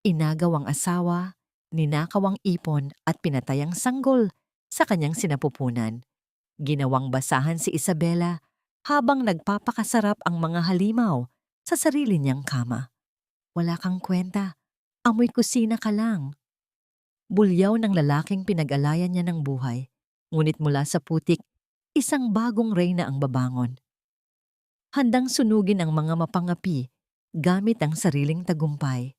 Inagaw ang asawa, ninakaw ang ipon at pinatay ang sanggol sa kanyang sinapupunan. Ginawang basahan si Isabela habang nagpapakasarap ang mga halimaw sa sarili niyang kama. Wala kang kwenta, amoy kusina ka lang. Bulyaw ng lalaking pinag-alayan niya ng buhay. Ngunit mula sa putik, isang bagong reyna ang babangon. Handang sunugin ang mga mapangapi gamit ang sariling tagumpay.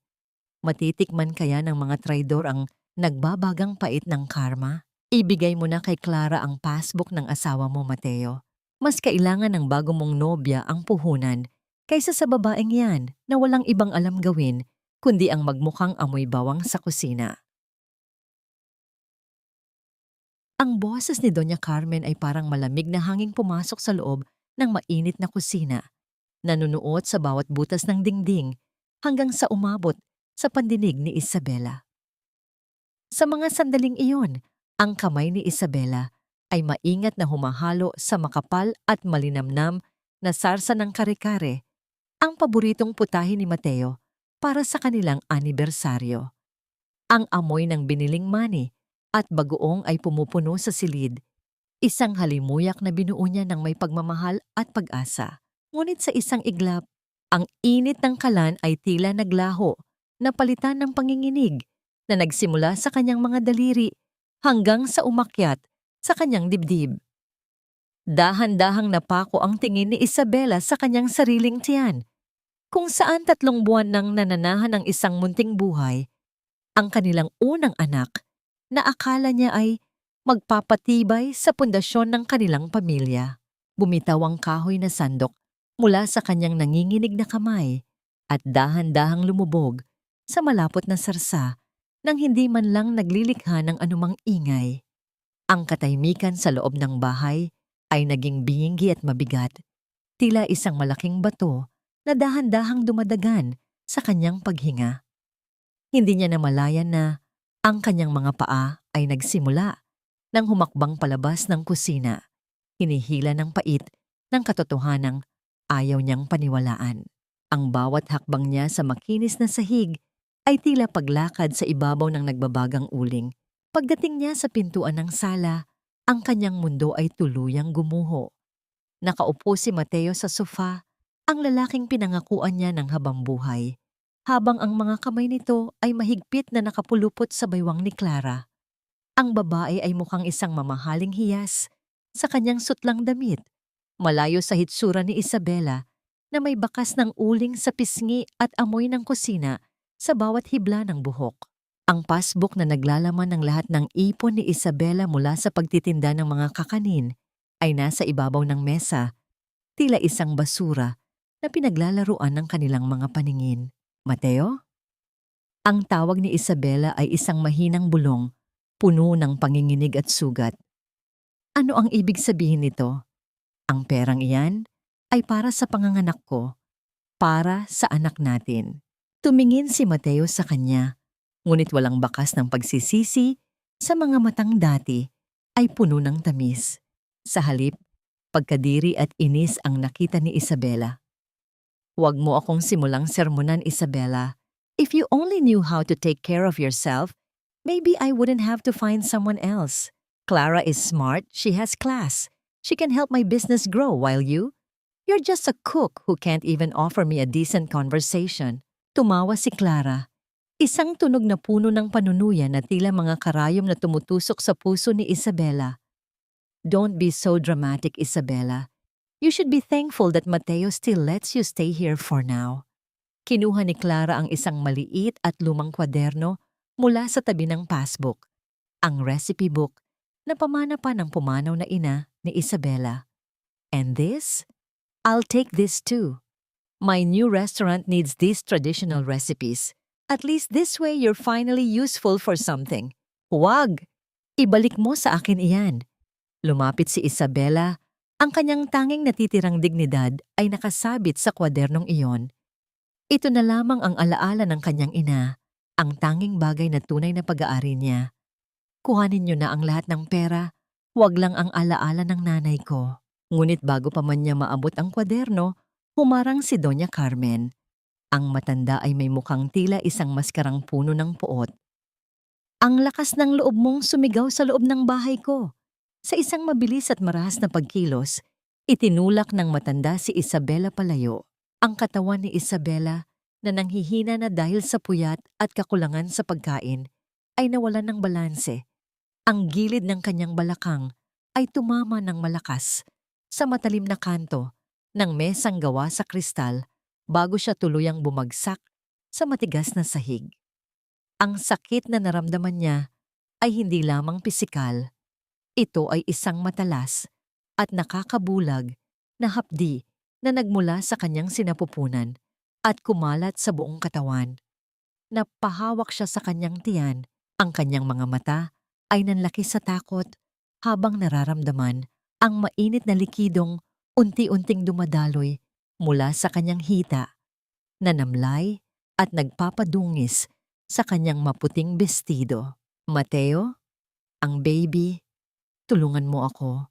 Matitikman kaya ng mga traidor ang nagbabagang pait ng karma? Ibigay mo na kay Clara ang passbook ng asawa mo, Mateo. Mas kailangan ng bago mong nobya ang puhunan kaysa sa babaeng yan na walang ibang alam gawin kundi ang magmukhang amoy bawang sa kusina. Ang boses ni Doña Carmen ay parang malamig na hanging pumasok sa loob ng mainit na kusina. Nanunuot sa bawat butas ng dingding hanggang sa umabot sa pandinig ni Isabela. Sa mga sandaling iyon, ang kamay ni Isabela ay maingat na humahalo sa makapal at malinamnam na sarsa ng kare-kare, ang paboritong putahe ni Mateo para sa kanilang anibersaryo. Ang amoy ng biniling mani at bagoong ay pumupuno sa silid, isang halimuyak na binuo niya ng may pagmamahal at pag-asa. Ngunit sa isang iglap, ang init ng kalan ay tila naglaho, napalitan ng panginginig na nagsimula sa kanyang mga daliri hanggang sa umakyat sa kanyang dibdib. Dahan-dahang napako ang tingin ni Isabela sa kanyang sariling tiyan, kung saan 3 buwan nang nananahan ng isang munting buhay, ang kanilang unang anak na akala niya ay magpapatibay sa pundasyon ng kanilang pamilya. Bumitaw ang kahoy na sandok mula sa kanyang nanginginig na kamay at dahan-dahang lumubog sa malapot na sarsa nang hindi man lang naglilikha ng anumang ingay. Ang katahimikan sa loob ng bahay ay naging binggi at mabigat, tila isang malaking bato na dahan-dahang dumadagan sa kanyang paghinga. Hindi niya namalayan na ang kanyang mga paa ay nagsimula nang humakbang palabas ng kusina, hinihila ng pait ng katotohanang ayaw niyang paniwalaan. Ang bawat hakbang niya sa makinis na sahig ay tila paglakad sa ibabaw ng nagbabagang uling. Pagdating niya sa pintuan ng sala, ang kanyang mundo ay tuluyang gumuho. Nakaupo si Mateo sa sofa, ang lalaking pinangakuan niya ng habambuhay, habang ang mga kamay nito ay mahigpit na nakapulupot sa baywang ni Clara. Ang babae ay mukhang isang mamahaling hiyas sa kanyang sutlang damit, malayo sa hitsura ni Isabela na may bakas ng uling sa pisngi at amoy ng kusina sa bawat hibla ng buhok. Ang passbook na naglalaman ng lahat ng ipon ni Isabela mula sa pagtitinda ng mga kakanin ay nasa ibabaw ng mesa, tila isang basura na pinaglalaruan ng kanilang mga paningin. Mateo? Ang tawag ni Isabela ay isang mahinang bulong, puno ng panginginig at sugat. Ano ang ibig sabihin nito? Ang perang iyan ay para sa panganganak ko, para sa anak natin. Tumingin si Mateo sa kanya, ngunit walang bakas ng pagsisisi sa mga matang dati ay puno ng tamis. Sa halip, pagkadiri at inis ang nakita ni Isabela. Huwag mo akong simulang sermonan, Isabela. If you only knew how to take care of yourself, maybe I wouldn't have to find someone else. Clara is smart, she has class. She can help my business grow while you're just a cook who can't even offer me a decent conversation. Tumawa si Clara. Isang tunog na puno ng panunuyan na tila mga karayom na tumutusok sa puso ni Isabela. Don't be so dramatic, Isabela. You should be thankful that Mateo still lets you stay here for now. Kinuha ni Clara ang isang maliit at lumang kwaderno mula sa tabi ng passbook, ang recipe book na pamana pa ng pumanaw na ina ni Isabela. And this? I'll take this too. My new restaurant needs these traditional recipes. At least this way you're finally useful for something. Huwag! Ibalik mo sa akin iyan. Lumapit si Isabela. Ang kanyang tanging natitirang dignidad ay nakasabit sa kwadernong iyon. Ito na lamang ang alaala ng kanyang ina, ang tanging bagay na tunay na pag-aari niya. Kuhanin niyo na ang lahat ng pera, huwag lang ang alaala ng nanay ko. Ngunit bago pa man niya maabot ang kwaderno, humarang si Doña Carmen. Ang matanda ay may mukhang tila isang maskarang puno ng puot. Ang lakas ng loob mong sumigaw sa loob ng bahay ko. Sa isang mabilis at marahas na pagkilos, itinulak ng matanda si Isabela palayo. Ang katawan ni Isabela na nanghihina na dahil sa puyat at kakulangan sa pagkain ay nawalan ng balanse. Ang gilid ng kanyang balakang ay tumama ng malakas sa matalim na kanto ng mesang gawa sa kristal bago siya tuluyang bumagsak sa matigas na sahig. Ang sakit na naramdaman niya ay hindi lamang pisikal. Ito ay isang matalas at nakakabulag na hapdi na nagmula sa kanyang sinapupunan at kumalat sa buong katawan. Napahawak siya sa kanyang tiyan. Ang kanyang mga mata ay nanlaki sa takot habang nararamdaman ang mainit na likidong unti-unting dumadaloy mula sa kanyang hita, nanamlay at nagpapadungis sa kanyang maputing bestido. Mateo, ang baby, tulungan mo ako.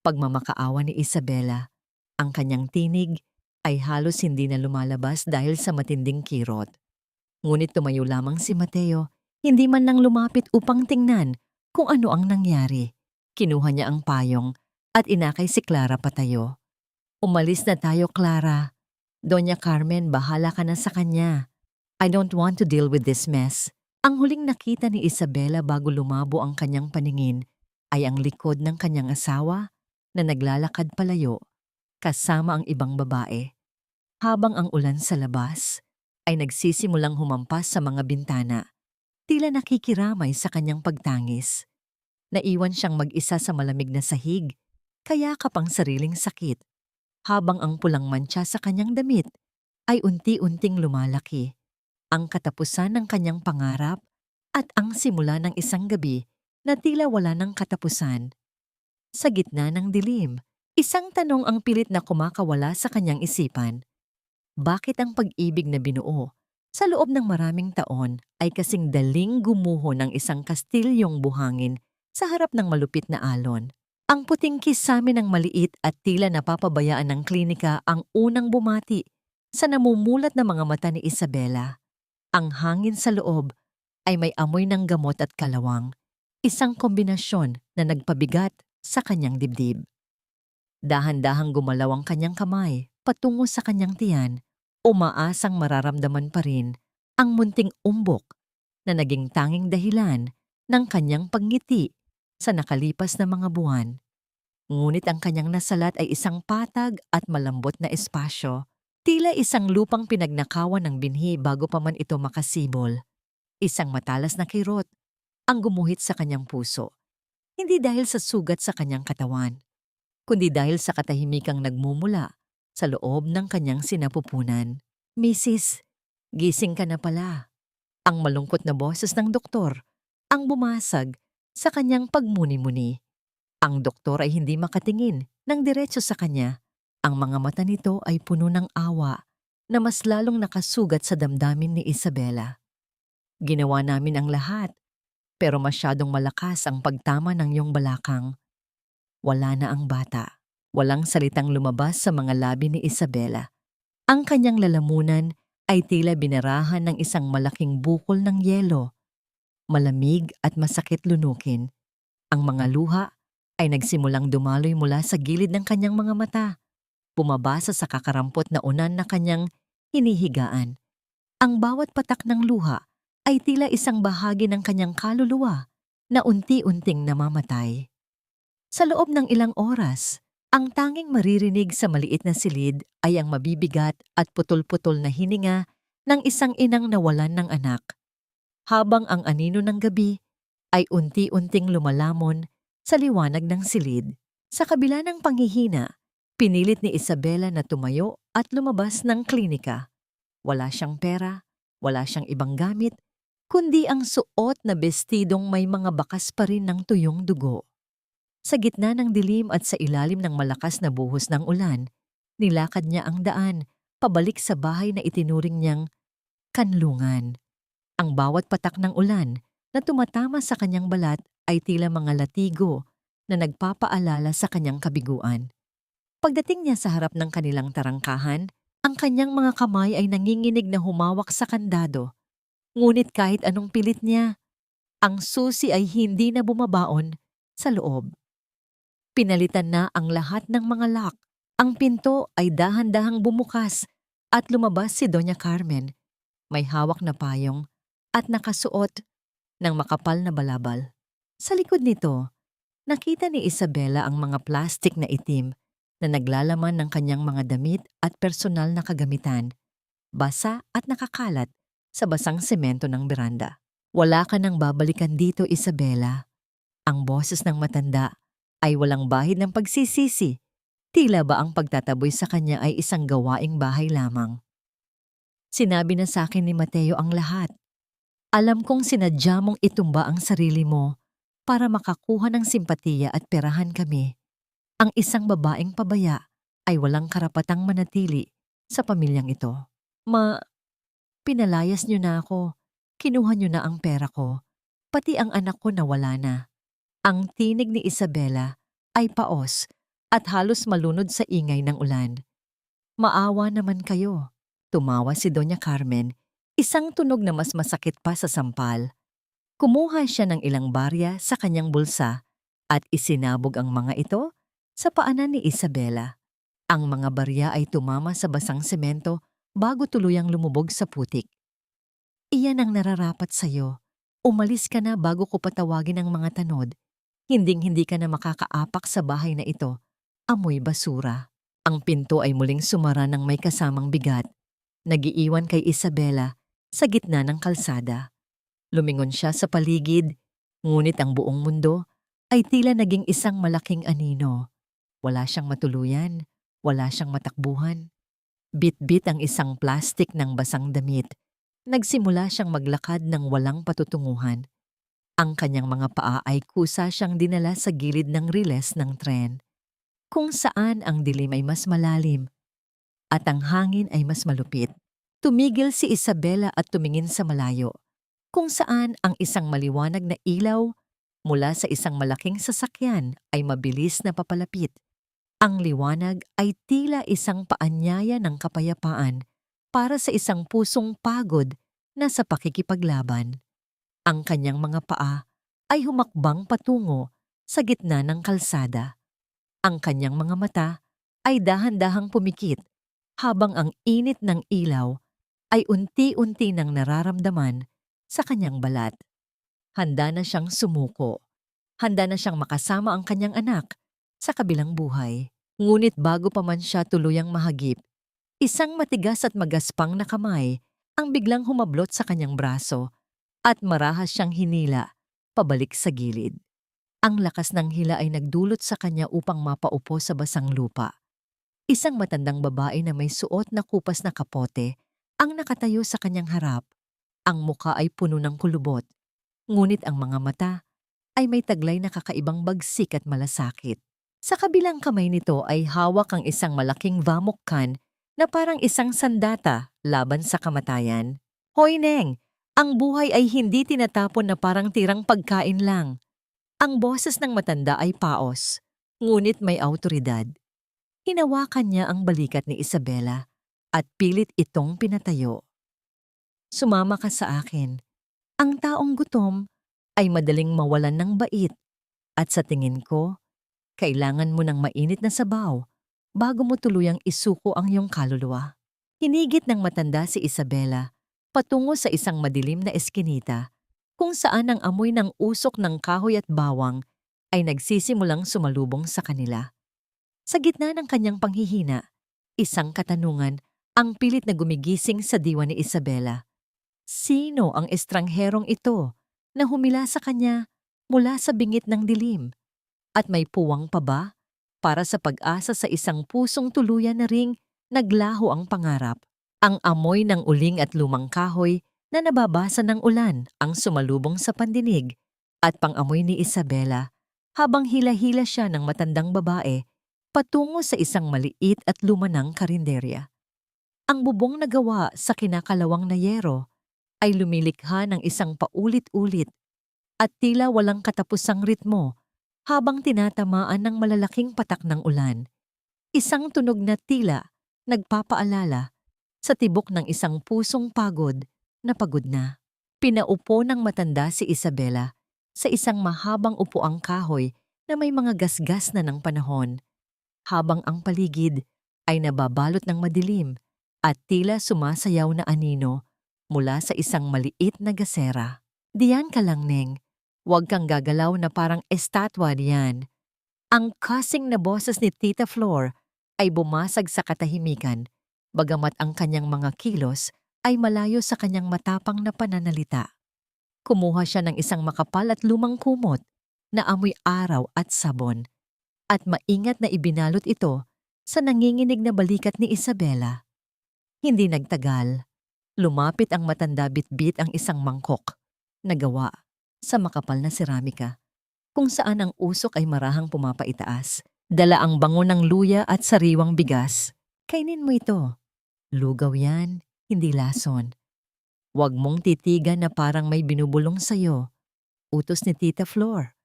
Pagmamakaawa ni Isabela, ang kanyang tinig ay halos hindi na lumalabas dahil sa matinding kirot. Ngunit tumayo lamang si Mateo, hindi man lang lumapit upang tingnan kung ano ang nangyari. Kinuha niya ang payong at inakay si Clara patayo. Umalis na tayo, Clara. Doña Carmen, bahala ka na sa kanya. I don't want to deal with this mess. Ang huling nakita ni Isabela bago lumabo ang kanyang paningin ay ang likod ng kanyang asawa na naglalakad palayo kasama ang ibang babae. Habang ang ulan sa labas ay nagsisimulang humampas sa mga bintana, tila nakikiramay sa kanyang pagtangis. Naiwan siyang mag-isa sa malamig na sahig, kaya kapang sariling sakit, habang ang pulang mantsa sa kanyang damit ay unti-unting lumalaki. Ang katapusan ng kanyang pangarap at ang simula ng isang gabi na tila wala ng katapusan. Sa gitna ng dilim, isang tanong ang pilit na kumakawala sa kanyang isipan. Bakit ang pag-ibig na binuo sa loob ng maraming taon ay kasing daling gumuho ng isang kastilyong buhangin sa harap ng malupit na alon? Ang puting kisame ng maliit at tila napapabayaan ng klinika ang unang bumati sa namumulat na mga mata ni Isabela. Ang hangin sa loob ay may amoy ng gamot at kalawang, isang kombinasyon na nagpabigat sa kanyang dibdib. Dahan-dahang gumalaw ang kanyang kamay patungo sa kanyang tiyan, umaasang mararamdaman pa rin ang munting umbok na naging tanging dahilan ng kanyang pagngiti sa nakalipas na mga buwan. Ngunit ang kanyang nasalat ay isang patag at malambot na espasyo, tila isang lupang pinagnakawan ng binhi bago pa man ito makasibol. Isang matalas na kirot ang gumuhit sa kanyang puso, hindi dahil sa sugat sa kanyang katawan, kundi dahil sa katahimikang nagmumula sa loob ng kanyang sinapupunan. Mrs., gising ka na pala. Ang malungkot na boses ng doktor ang bumasag sa kanyang pagmuni-muni. Ang doktor ay hindi makatingin ng diretso sa kanya. Ang mga mata nito ay puno ng awa na mas lalong nakasugat sa damdamin ni Isabela. Ginawa namin ang lahat, pero masyadong malakas ang pagtama ng iyong balakang. Wala na ang bata. Walang salitang lumabas sa mga labi ni Isabela. Ang kanyang lalamunan ay tila binarahan ng isang malaking bukol ng yelo. Malamig at masakit lunukin. Ang mga luha ay nagsimulang dumaloy mula sa gilid ng kanyang mga mata, bumabasa sa kakarampot na unan na kanyang hinihigaan. Ang bawat patak ng luha ay tila isang bahagi ng kanyang kaluluwa na unti-unting namamatay. Sa loob ng ilang oras, ang tanging maririnig sa maliit na silid ay ang mabibigat at putol-putol na hininga ng isang inang nawalan ng anak, habang ang anino ng gabi ay unti-unting lumalamon sa liwanag ng silid. Sa kabila ng panghihina, pinilit ni Isabela na tumayo at lumabas ng klinika. Wala siyang pera, wala siyang ibang gamit, kundi ang suot na bestidong may mga bakas pa rin ng tuyong dugo. Sa gitna ng dilim at sa ilalim ng malakas na buhos ng ulan, nilakad niya ang daan pabalik sa bahay na itinuring niyang kanlungan. Ang bawat patak ng ulan na tumatama sa kanyang balat ay tila mga latigo na nagpapaalala sa kanyang kabiguan. Pagdating niya sa harap ng kanilang tarangkahan, ang Ang kanyang mga kamay ay nanginginig na humawak sa kandado. Ngunit kahit anong pilit niya, ang susi ay hindi na bumabaon sa loob. Pinalitan na ang lahat ng mga lock. Ang pinto ay dahan-dahang bumukas at lumabas si Doña Carmen. May hawak na payong at nakasuot ng makapal na balabal. Sa likod nito, nakita ni Isabela ang mga plastik na itim na naglalaman ng kanyang mga damit at personal na kagamitan, basa at nakakalat sa basang semento ng beranda. Wala ka nang babalikan dito, Isabela. Ang boses ng matanda ay walang bahid ng pagsisisi. Tila ba ang pagtataboy sa kanya ay isang gawaing bahay lamang. Sinabi na sa akin ni Mateo ang lahat. Alam kong sinadya mong itumba ang sarili mo para makakuha ng simpatiya at perahan kami. Ang isang babaeng pabaya ay walang karapatang manatili sa pamilyang ito. Pinalayas niyo na ako. Kinuha niyo na ang pera ko. Pati ang anak ko nawala na. Ang tinig ni Isabela ay paos at halos malunod sa ingay ng ulan. Maawa naman kayo. Tumawa si Doña Carmen, isang tunog na mas masakit pa sa sampal. Kumuha siya ng ilang barya sa kanyang bulsa at isinabog ang mga ito sa paanan ni Isabela. Ang mga barya ay tumama sa basang semento bago tuluyang lumubog sa putik. Iyan ang nararapat sa'yo. Umalis ka na bago ko patawagin ang mga tanod. Hinding-hindi ka na makakaapak sa bahay na ito. Amoy basura. Ang pinto ay muling sumara ng may kasamang bigat. Nagiiwan kay Isabela sa gitna ng kalsada. Lumingon siya sa paligid, ngunit ang buong mundo ay tila naging isang malaking anino. Wala siyang matuluyan, wala siyang matakbuhan. Bit-bit ang isang plastik ng basang damit. Nagsimula siyang maglakad ng walang patutunguhan. Ang kanyang mga paa ay kusa siyang dinala sa gilid ng riles ng tren, kung saan ang dilim ay mas malalim at ang hangin ay mas malupit. Tumigil si Isabela at tumingin sa malayo, kung saan ang isang maliwanag na ilaw mula sa isang malaking sasakyan ay mabilis na papalapit. Ang liwanag ay tila isang paanyaya ng kapayapaan para sa isang pusong pagod na sa pakikipaglaban. Ang kanyang mga paa ay humakbang patungo sa gitna ng kalsada. Ang kanyang mga mata ay dahan-dahang pumikit habang ang init ng ilaw ay unti-unti nang nararamdaman sa kanyang balat. Handa na siyang sumuko. Handa na siyang makasama ang kanyang anak sa kabilang buhay. Ngunit bago pa man siya tuluyang mahagip, isang matigas at magaspang na kamay ang biglang humablot sa kanyang braso at marahas siyang hinila pabalik sa gilid. Ang lakas ng hila ay nagdulot sa kanya upang mapaupo sa basang lupa. Isang matandang babae na may suot na kupas na kapote ang nakatayo sa kanyang harap. Ang muka ay puno ng kulubot, ngunit ang mga mata ay may taglay na kakaibang bagsik at malasakit. Sa kabilang kamay nito ay hawak ang isang malaking vamukkan na parang isang sandata laban sa kamatayan. Hoy Neng, ang buhay ay hindi tinatapon na parang tirang pagkain lang. Ang boses ng matanda ay paos, ngunit may awtoridad. Hinawakan niya ang balikat ni Isabela at pilit itong pinatayo. Sumama ka sa akin. Ang taong gutom ay madaling mawalan ng bait at sa tingin ko, kailangan mo ng mainit na sabaw bago mo tuluyang isuko ang iyong kaluluwa. Hinigit ng matanda si Isabela patungo sa isang madilim na eskinita kung saan ang amoy ng usok ng kahoy at bawang ay nagsisimulang sumalubong sa kanila. Sa gitna ng kanyang panghihina, isang katanungan ang pilit na gumigising sa diwa ni Isabela. Sino ang estrangherong ito na humila sa kanya mula sa bingit ng dilim? At may puwang pa ba para sa pag-asa sa isang pusong tuluyan na ring naglaho ang pangarap? Ang amoy ng uling at lumang kahoy na nababasa ng ulan ang sumalubong sa pandinig at pang-amoy ni Isabela habang hila-hila siya ng matandang babae patungo sa isang maliit at lumanang karinderya. Ang bubong na gawa sa kinakalawang na yero ay lumilikha ng isang paulit-ulit at tila walang katapusang ritmo habang tinatamaan ng malalaking patak ng ulan. Isang tunog na tila nagpapaalala sa tibok ng isang pusong pagod na pagod na. Pinaupo ng matanda si Isabela sa isang mahabang upuang kahoy na may mga gasgas na ng panahon, habang ang paligid ay nababalot ng madilim at tila sumasayaw na anino mula sa isang maliit na gasera. Diyan ka lang, Neng. Huwag kang gagalaw na parang estatwa diyan. Ang kasing na boses ni Tita Flor ay bumasag sa katahimikan, bagamat ang kanyang mga kilos ay malayo sa kanyang matapang na pananalita. Kumuha siya ng isang makapal at lumang kumot na amoy araw at sabon, at maingat na ibinalot ito sa nanginginig na balikat ni Isabela. Hindi nagtagal, lumapit ang matanda bitbit ang isang mangkok na gawa sa makapal na seramika, kung saan ang usok ay marahang pumapaitaas. Dala ang bango ng luya at sariwang bigas. Kainin mo ito. Lugaw yan, hindi lason. Huwag mong titigan na parang may binubulong sa'yo. Utos ni Tita Flor,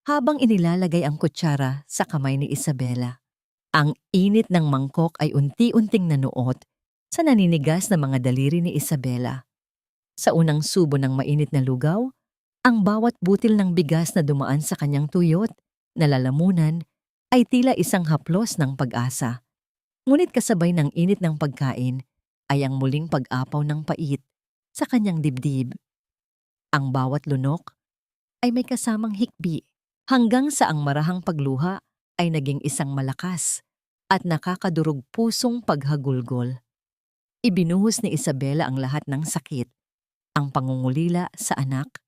habang inilalagay ang kutsara sa kamay ni Isabela. Ang init ng mangkok ay unti-unting nanuot sa naninigas na mga daliri ni Isabela. Sa unang subo ng mainit na lugaw, ang bawat butil ng bigas na dumaan sa kanyang tuyot na lalamunan ay tila isang haplos ng pag-asa. Ngunit kasabay ng init ng pagkain ay ang muling pag-apaw ng pait sa kanyang dibdib. Ang bawat lunok ay may kasamang hikbi, hanggang sa ang marahang pagluha ay naging isang malakas at nakakadurog pusong paghagulgol. Ibinuhos ni Isabela ang lahat ng sakit, ang pangungulila sa anak,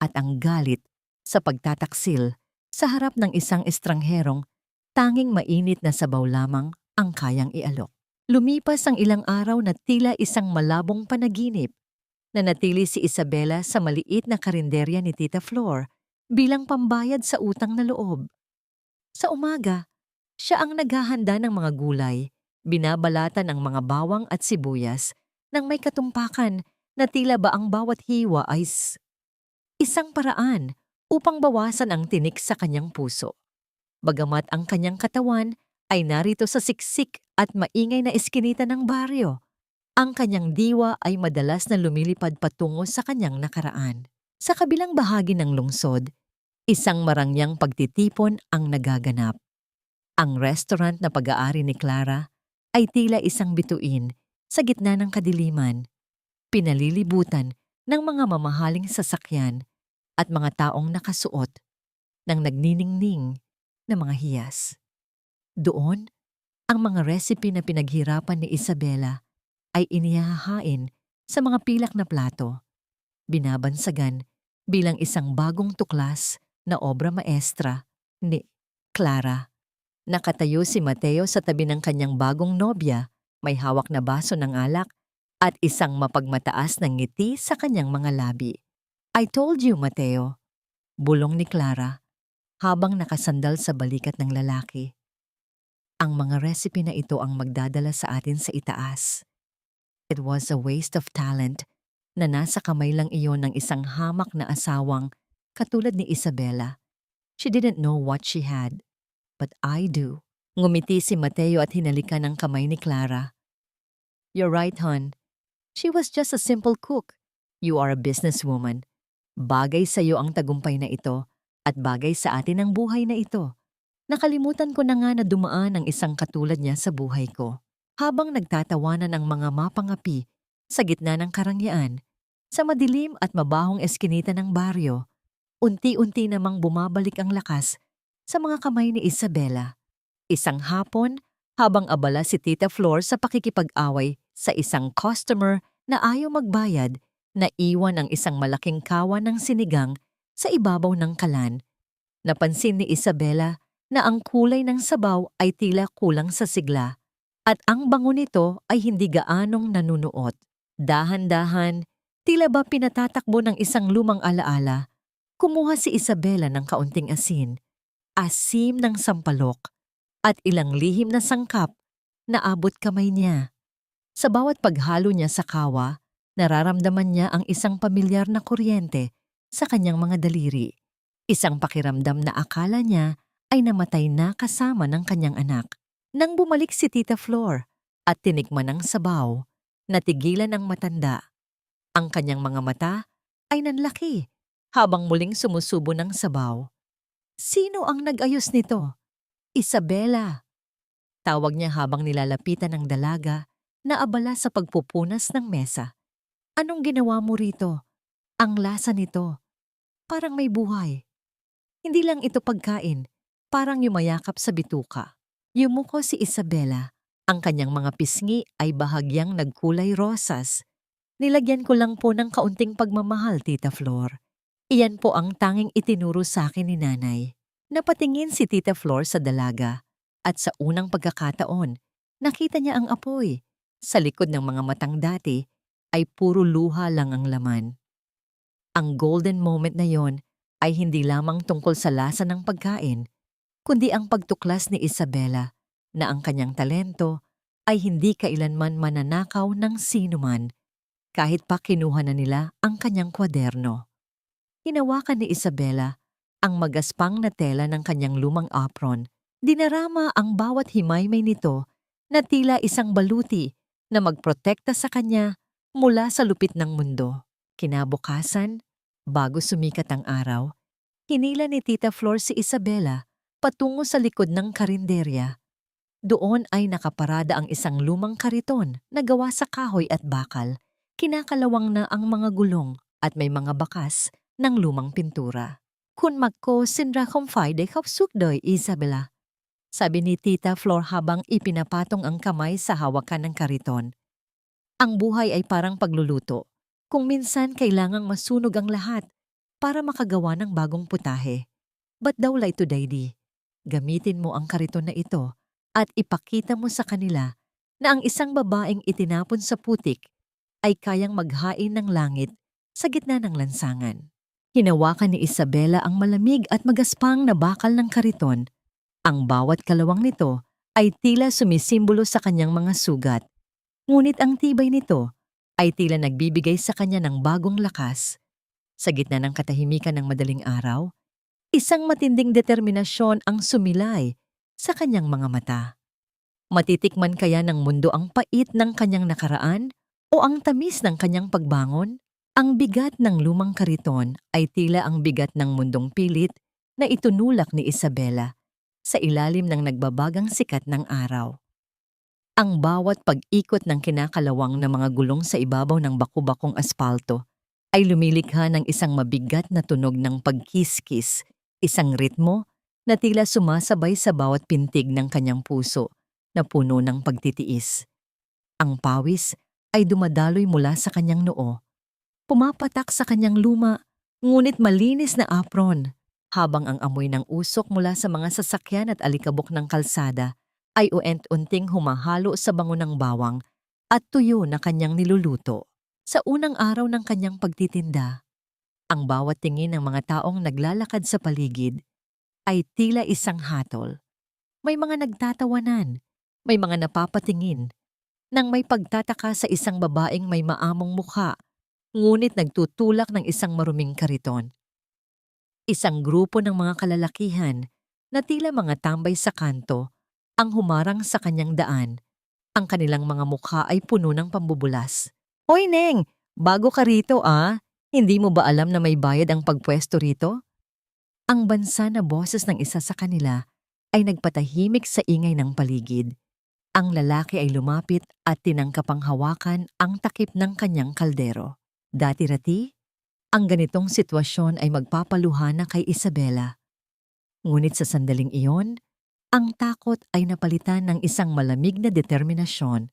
at ang galit sa pagtataksil sa harap ng isang estrangherong tanging mainit na sabaw lamang ang kayang ialok. Lumipas ang ilang araw na tila isang malabong panaginip. Nanatili si Isabela sa maliit na karinderya ni Tita Flor bilang pambayad sa utang na loob. Sa umaga, siya ang naghahanda ng mga gulay, binabalatan ang mga bawang at sibuyas nang may katumpakan na tila ba ang bawat hiwa ay isang paraan upang bawasan ang tinik sa kanyang puso. Bagamat ang kanyang katawan ay narito sa siksik at maingay na eskinita ng baryo, ang kanyang diwa ay madalas na lumilipad patungo sa kanyang nakaraan. Sa kabilang bahagi ng lungsod, isang marangyang pagtitipon ang nagaganap. Ang restaurant na pag-aari ni Clara ay tila isang bituin sa gitna ng kadiliman, pinalilibutan ng mga mamahaling sasakyan at mga taong nakasuot ng nagniningning na mga hiyas. Doon, ang mga recipe na pinaghirapan ni Isabela ay inihahain sa mga pilak na plato, binabansagan bilang isang bagong tuklas na obra maestra ni Clara. Nakatayo si Mateo sa tabi ng kanyang bagong nobya, may hawak na baso ng alak at isang mapagmataas na ngiti sa kanyang mga labi. "I told you, Mateo," bulong ni Clara habang nakasandal sa balikat ng lalaki. "Ang mga recipe na ito ang magdadala sa atin sa itaas." It was a waste of talent na nasa kamay lang iyon ng isang hamak na asawang katulad ni Isabela. She didn't know what she had, but I do. Ngumiti si Mateo at hinalikan ang kamay ni Clara. "You're right, hon. She was just a simple cook. You are a businesswoman. Bagay sa iyo ang tagumpay na ito at bagay sa atin ang buhay na ito. Nakalimutan ko na nga na dumaan ang isang katulad niya sa buhay ko." Habang nagtatawanan ang mga mapangapi sa gitna ng karangyaan, sa madilim at mabahong eskinita ng baryo, unti-unti namang bumabalik ang lakas sa mga kamay ni Isabela. Isang hapon, habang abala si Tita Flor sa pakikipag-away sa isang customer na ayaw magbayad, naiwan ang isang malaking kawan ng sinigang sa ibabaw ng kalan. Napansin ni Isabela na ang kulay ng sabaw ay tila kulang sa sigla, at ang bango nito ay hindi gaanong nanunuot. Dahan-dahan, tila ba pinatatakbo ng isang lumang alaala, kumuha si Isabela ng kaunting asin, asim ng sampalok, at ilang lihim na sangkap na abot kamay niya. Sa bawat paghalo niya sa kawa, nararamdaman niya ang isang pamilyar na kuryente sa kanyang mga daliri. Isang pakiramdam na akala niya ay namatay na kasama ng kanyang anak. Nang bumalik si Tita Flor at tinikman ang sabaw, Natigilan ang matanda. Ang kanyang mga mata ay nanlaki habang muling sumusubo ng sabaw. Sino ang nag-ayos nito? Isabela. Tawag niya habang nilalapitan ng dalaga na abala sa pagpupunas ng mesa. Anong ginawa mo rito? Ang lasa nito. Parang may buhay. Hindi lang ito pagkain. Parang yumayakap sa bituka. Yumuko si Isabela. Ang kanyang mga pisngi ay bahagyang nagkulay rosas. Nilagyan ko lang po ng kaunting pagmamahal, Tita Flor. Iyan po ang tanging itinuro sa akin ni Nanay. Napatingin si Tita Flor sa dalaga at sa unang pagkakataon, nakita niya ang apoy. Sa likod ng mga matang dati ay puro luha lang ang laman. Ang golden moment na yon ay hindi lamang tungkol sa lasa ng pagkain, kundi ang pagtuklas ni Isabela na ang kanyang talento ay hindi kailanman mananakaw ng sinuman kahit pa kinuha na nila ang kanyang kwaderno. Hinawakan ni Isabela ang magaspang na tela ng kanyang lumang apron. Dinarama ang bawat himaymay nito na tila isang baluti na magprotekta sa kanya mula sa lupit ng mundo. Kinabukasan, bago sumikat ang araw, hinila ni Tita Flor si Isabela patungo sa likod ng karinderya. Doon ay nakaparada ang isang lumang kariton na gawa sa kahoy at bakal. Kinakalawang na ang mga gulong at may mga bakas ng lumang pintura. Kun magko sinra kumfayde kapsukdoy, Isabela. Sabi ni Tita Flor habang ipinapatong ang kamay sa hawakan ng kariton. Ang buhay ay parang pagluluto. Kung minsan kailangang masunog ang lahat para makagawa ng bagong putahe. Ba't daw la ito, Daydi? Gamitin mo ang kariton na ito at ipakita mo sa kanila na ang isang babaeng itinapon sa putik ay kayang maghain ng langit sa gitna ng lansangan. Hinawakan ni Isabela ang malamig at magaspang na bakal ng kariton. Ang bawat kalawang nito ay tila sumisimbolo sa kanyang mga sugat. Ngunit ang tibay nito ay tila nagbibigay sa kanya ng bagong lakas. Sa gitna ng katahimikan ng madaling araw, isang matinding determinasyon ang sumilay sa kanyang mga mata. Matitikman kaya ng mundo ang pait ng kanyang nakaraan o ang tamis ng kanyang pagbangon? Ang bigat ng lumang kariton ay tila ang bigat ng mundong pilit na itunulak ni Isabela sa ilalim ng nagbabagang sikat ng araw. Ang bawat pag-ikot ng kinakalawang na mga gulong sa ibabaw ng baku-bakong aspalto ay lumilikha ng isang mabigat na tunog ng pagkiskis, isang ritmo na tila sumasabay sa bawat pintig ng kanyang puso na puno ng pagtitiis. Ang pawis ay dumadaloy mula sa kanyang noo, pumapatak sa kanyang luma, ngunit malinis na apron, habang ang amoy ng usok mula sa mga sasakyan at alikabok ng kalsada ay uent-unting humahalo sa bango ng bawang at tuyo na kanyang niluluto. Sa unang araw ng kanyang pagtitinda, ang bawat tingin ng mga taong naglalakad sa paligid ay tila isang hatol. May mga nagtatawanan, may mga napapatingin, nang may pagtataka sa isang babaeng may maamong mukha, ngunit nagtutulak ng isang maruming kariton. Isang grupo ng mga kalalakihan na tila mga tambay sa kanto ang humarang sa kanyang daan. Ang kanilang mga mukha ay puno ng pambubulas. Hoy Neng, bago ka rito ah? Hindi mo ba alam na may bayad ang pagpwesto rito? Ang bansa na boses ng isa sa kanila ay nagpatahimik sa ingay ng paligid. Ang lalaki ay lumapit at tinangkap ang hawakan ang takip ng kanyang kaldero. Dati-rati, ang ganitong sitwasyon ay magpapaluhana kay Isabela. Ngunit sa sandaling iyon, ang takot ay napalitan ng isang malamig na determinasyon.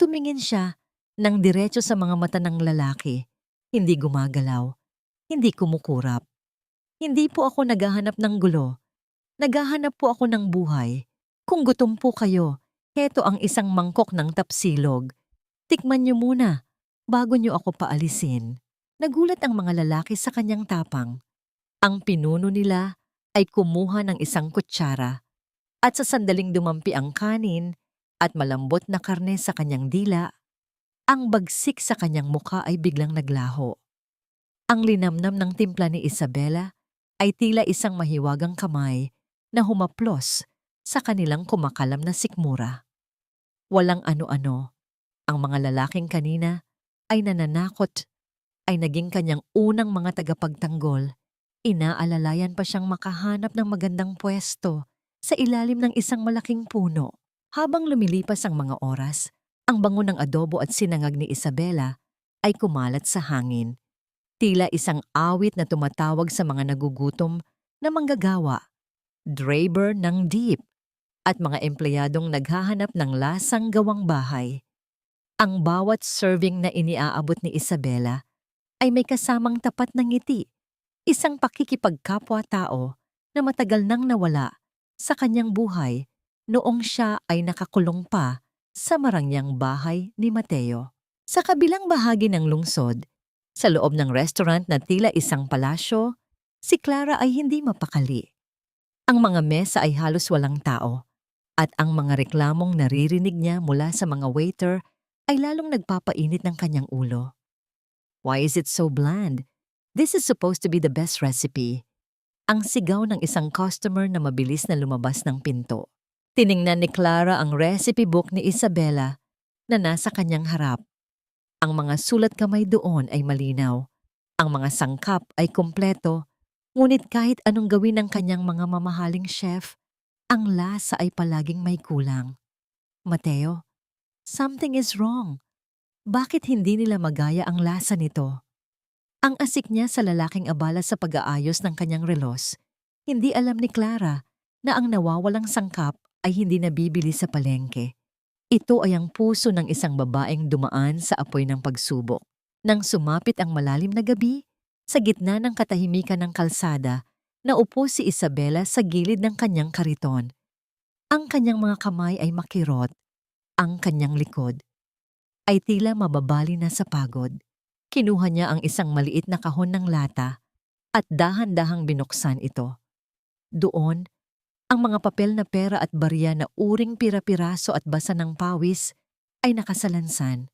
Tumingin siya ng diretso sa mga mata ng lalaki, hindi gumagalaw, hindi kumukurap. Hindi po ako naghahanap ng gulo. Naghahanap po ako ng buhay. Kung gutom po kayo, heto ang isang mangkok ng tapsilog. Tikman niyo muna, bago niyo ako paalisin. Nagulat ang mga lalaki sa kanyang tapang. Ang pinuno nila ay kumuha ng isang kutsara at sa sandaling dumampi ang kanin at malambot na karne sa kanyang dila, ang bagsik sa kanyang muka ay biglang naglaho. Ang linamnam ng timpla ni Isabela ay tila isang mahiwagang kamay na humaplos sa kanilang kumakalam na sikmura. Walang ano-ano, Ang mga lalaking kanina ay nananakot ay naging kanyang unang mga tagapagtanggol. Inaalalayan pa siyang makahanap ng magandang pwesto sa ilalim ng isang malaking puno. Habang lumilipas ang mga oras, ang bango ng adobo at sinangag ni Isabela ay kumalat sa hangin. Tila isang awit na tumatawag sa mga nagugutom na manggagawa, draper ng deep, at mga empleyadong naghahanap ng lasang gawang bahay. Ang bawat serving na iniaabot ni Isabela ay may kasamang tapat na ngiti, isang pakikipagkapwa-tao na matagal nang nawala sa kanyang buhay noong siya ay nakakulong pa sa marangyang bahay ni Mateo. Sa kabilang bahagi ng lungsod, sa loob ng restaurant na tila isang palasyo, si Clara ay hindi mapakali. Ang mga mesa ay halos walang tao, at ang mga reklamong naririnig niya mula sa mga waiter ay lalong nagpapainit ng kanyang ulo. Why is it so bland? This is supposed to be the best recipe. Ang sigaw ng isang customer na mabilis na lumabas ng pinto. Tiningnan ni Clara ang recipe book ni Isabela na nasa kanyang harap. Ang mga sulat kamay doon ay malinaw. Ang mga sangkap ay kumpleto, ngunit kahit anong gawin ng kanyang mga mamahaling chef, ang lasa ay palaging may kulang. Mateo, something is wrong. Bakit hindi nila magaya ang lasa nito? Ang asik niya sa lalaking abala sa pag-aayos ng kanyang relos, hindi alam ni Clara na ang nawawalang sangkap ay hindi nabibili sa palengke. Ito ay ang puso ng isang babaeng dumaan sa apoy ng pagsubok. Nang sumapit ang malalim na gabi, sa gitna ng katahimikan ng kalsada, naupo si Isabela sa gilid ng kanyang kariton. Ang kanyang mga kamay ay makirot, ang kanyang likod ay tila mababali na sa pagod. Kinuha niya ang isang maliit na kahon ng lata at dahan-dahang binuksan ito. Doon, ang mga papel na pera at barya na uring pira-piraso at basa ng pawis ay nakasalansan.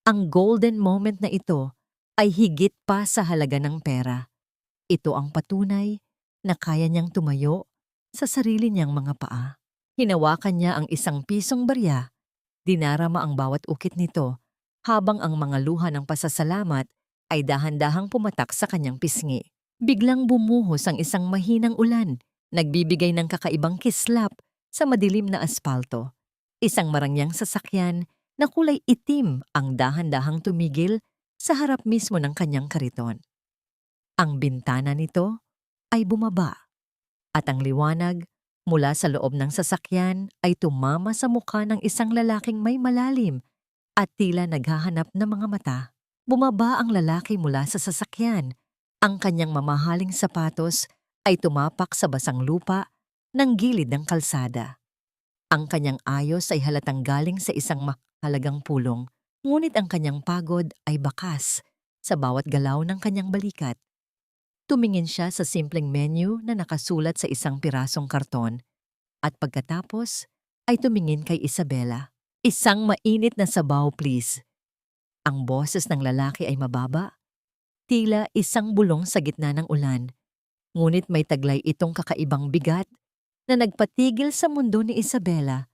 Ang golden moment na ito ay higit pa sa halaga ng pera. Ito ang patunay na kaya niyang tumayo sa sarili niyang mga paa. Hinawakan niya ang isang pisong barya, dinarama ang bawat ukit nito, habang ang mga luha ng pasasalamat ay dahan-dahang pumatak sa kanyang pisngi. Biglang bumuhos ang isang mahinang ulan, nagbibigay ng kakaibang kislap sa madilim na aspalto. Isang marangyang sasakyan na kulay itim ang dahan-dahang tumigil sa harap mismo ng kanyang kariton. Ang bintana nito ay bumaba, at ang liwanag mula sa loob ng sasakyan ay tumama sa mukha ng isang lalaking may malalim at tila naghahanap ng mga mata. Bumaba ang lalaki mula sa sasakyan. Ang kanyang mamahaling sapatos ay tumapak sa basang lupa ng gilid ng kalsada. Ang kanyang ayos ay halatang galing sa isang mahalagang pulong, ngunit ang kanyang pagod ay bakas sa bawat galaw ng kanyang balikat. Tumingin siya sa simpleng menu na nakasulat sa isang pirasong karton, at pagkatapos ay tumingin kay Isabela. Isang mainit na sabaw, please. Ang boses ng lalaki ay mababa, tila isang bulong sa gitna ng ulan. Ngunit may taglay itong kakaibang bigat na nagpatigil sa mundo ni Isabela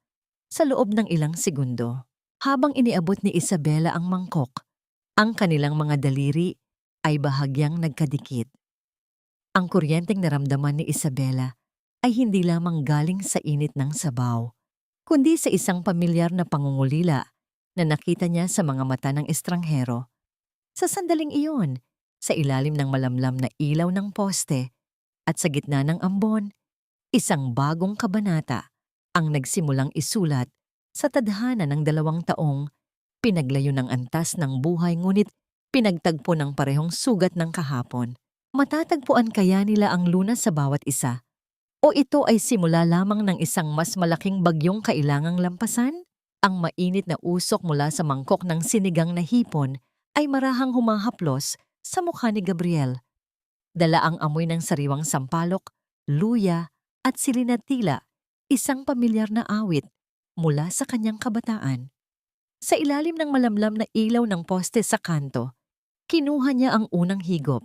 sa loob ng ilang segundo. Habang iniabot ni Isabela ang mangkok, ang kanilang mga daliri ay bahagyang nagkadikit. Ang kuryenteng naramdaman ni Isabela ay hindi lamang galing sa init ng sabaw, kundi sa isang pamilyar na pangungulila na nakita niya sa mga mata ng estranghero. Sa sandaling iyon, sa ilalim ng malamlam na ilaw ng poste at sa gitna ng ambon, isang bagong kabanata ang nagsimulang isulat sa tadhana ng 2 taong pinaglayo ng antas ng buhay ngunit pinagtagpo ng parehong sugat ng kahapon. Matatagpuan kaya nila ang lunas sa bawat isa? O ito ay simula lamang ng isang mas malaking bagyong kailangang lampasan? Ang mainit na usok mula sa mangkok ng sinigang na hipon ay marahang humahaplos sa mukha ni Gabriel. Dala ang amoy ng sariwang sampalok, luya at silinatila, isang pamilyar na awit mula sa kanyang kabataan. Sa ilalim ng malamlam na ilaw ng poste sa kanto, kinuha niya ang unang higop.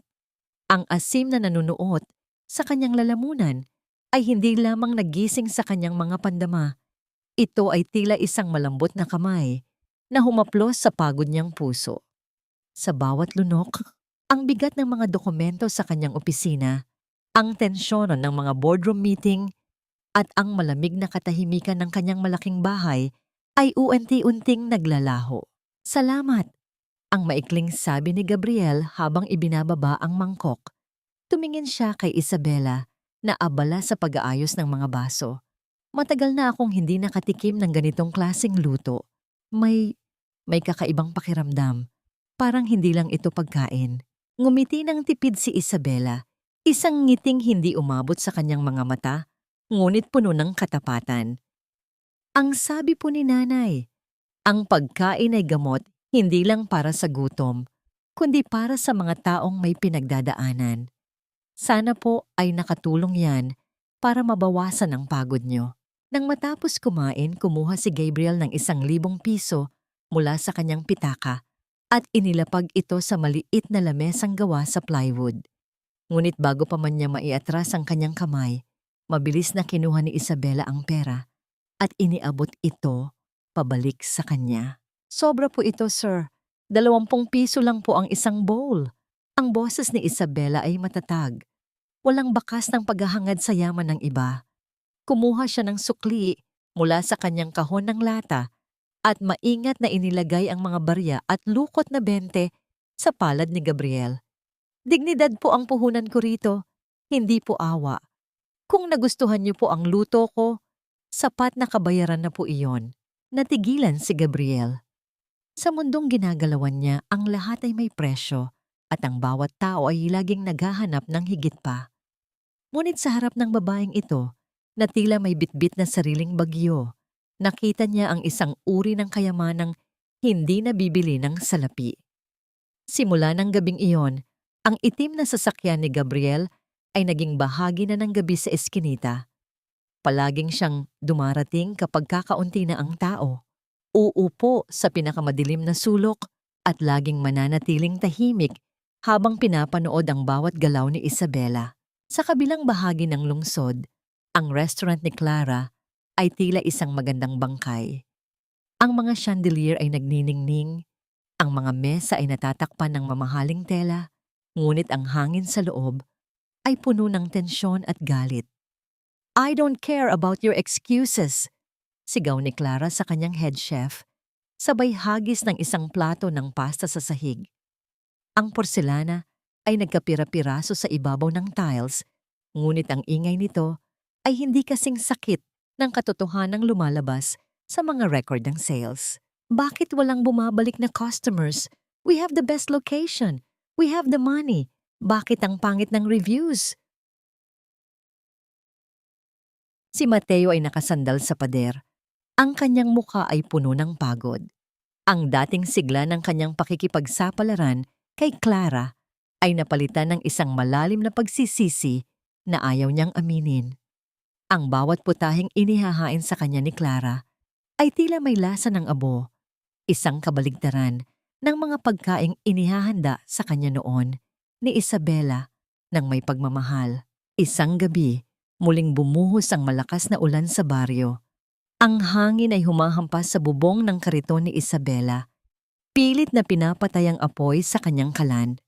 Ang asim na nanunuot sa kanyang lalamunan ay hindi lamang nagising sa kanyang mga pandama. Ito ay tila isang malambot na kamay na humaplos sa pagod niyang puso. Sa bawat lunok, ang bigat ng mga dokumento sa kanyang opisina, ang tensyon ng mga boardroom meeting, at ang malamig na katahimikan ng kanyang malaking bahay ay unti-unting naglalaho. Salamat, ang maikling sabi ni Gabriel habang ibinababa ang mangkok. Tumingin siya kay Isabela na abala sa pag-aayos ng mga baso. Matagal na akong hindi nakatikim ng ganitong klaseng luto. May kakaibang pakiramdam. Parang hindi lang ito pagkain. Ngumiti ng tipid si Isabela. Isang ngiting hindi umabot sa kanyang mga mata, ngunit puno ng katapatan. Ang sabi po ni nanay, ang pagkain ay gamot hindi lang para sa gutom, kundi para sa mga taong may pinagdadaanan. Sana po ay nakatulong yan para mabawasan ang pagod nyo. Nang matapos kumain, kumuha si Gabriel ng 1,000 piso mula sa kanyang pitaka at inilapag ito sa maliit na lamesang gawa sa plywood. Ngunit bago pa man niya maiatras ang kanyang kamay, mabilis na kinuha ni Isabela ang pera at iniabot ito pabalik sa kanya. Sobra po ito, sir. 20 piso lang po ang isang bowl. Ang boses ni Isabela ay matatag. Walang bakas ng paghahangad sa yaman ng iba. Kumuha siya ng sukli mula sa kanyang kahon ng lata at maingat na inilagay ang mga barya at lukot na 20 sa palad ni Gabriel. Dignidad po ang puhunan ko rito, hindi po awa. Kung nagustuhan niyo po ang luto ko, sapat na kabayaran na po iyon. Natigilan si Gabriel. Sa mundong ginagalawan niya, ang lahat ay may presyo at ang bawat tao ay laging naghahanap ng higit pa. Ngunit sa harap ng babaeng ito, na tila may bitbit na sariling bagyo, nakita niya ang isang uri ng kayamanang hindi nabibili ng salapi. Simula ng gabing iyon, ang itim na sasakyan ni Gabriel ay naging bahagi na ng gabi sa eskinita. Palaging siyang dumarating kapag kakaunti na ang tao. Uupo sa pinakamadilim na sulok at laging mananatiling tahimik habang pinapanood ang bawat galaw ni Isabela. Sa kabilang bahagi ng lungsod, ang restaurant ni Clara ay tila isang magandang bangkay. Ang mga chandelier ay nagniningning, ang mga mesa ay natatakpan ng mamahaling tela, ngunit ang hangin sa loob ay puno ng tensyon at galit. "I don't care about your excuses," sigaw ni Clara sa kanyang head chef, sabay hagis ng isang plato ng pasta sa sahig. Ang porselana ay nagkapira-piraso sa ibabaw ng tiles, ngunit ang ingay nito ay hindi kasing sakit ng katotohanang lumalabas sa mga record ng sales. Bakit walang bumabalik na customers? We have the best location. We have the money. Bakit ang pangit ng reviews? Si Mateo ay nakasandal sa pader. Ang kanyang muka ay puno ng pagod. Ang dating sigla ng kanyang pakikipagsapalaran kay Clara ay napalitan ng isang malalim na pagsisisi na ayaw niyang aminin. Ang bawat putahing inihahain sa kanya ni Clara ay tila may lasa ng abo, isang kabaligtaran ng mga pagkaing inihahanda sa kanya noon ni Isabela ng may pagmamahal. Isang gabi, muling bumuhos ang malakas na ulan sa baryo. Ang hangin ay humahampas sa bubong ng kariton ni Isabela. Pilit na pinapatay ang apoy sa kanyang kalan.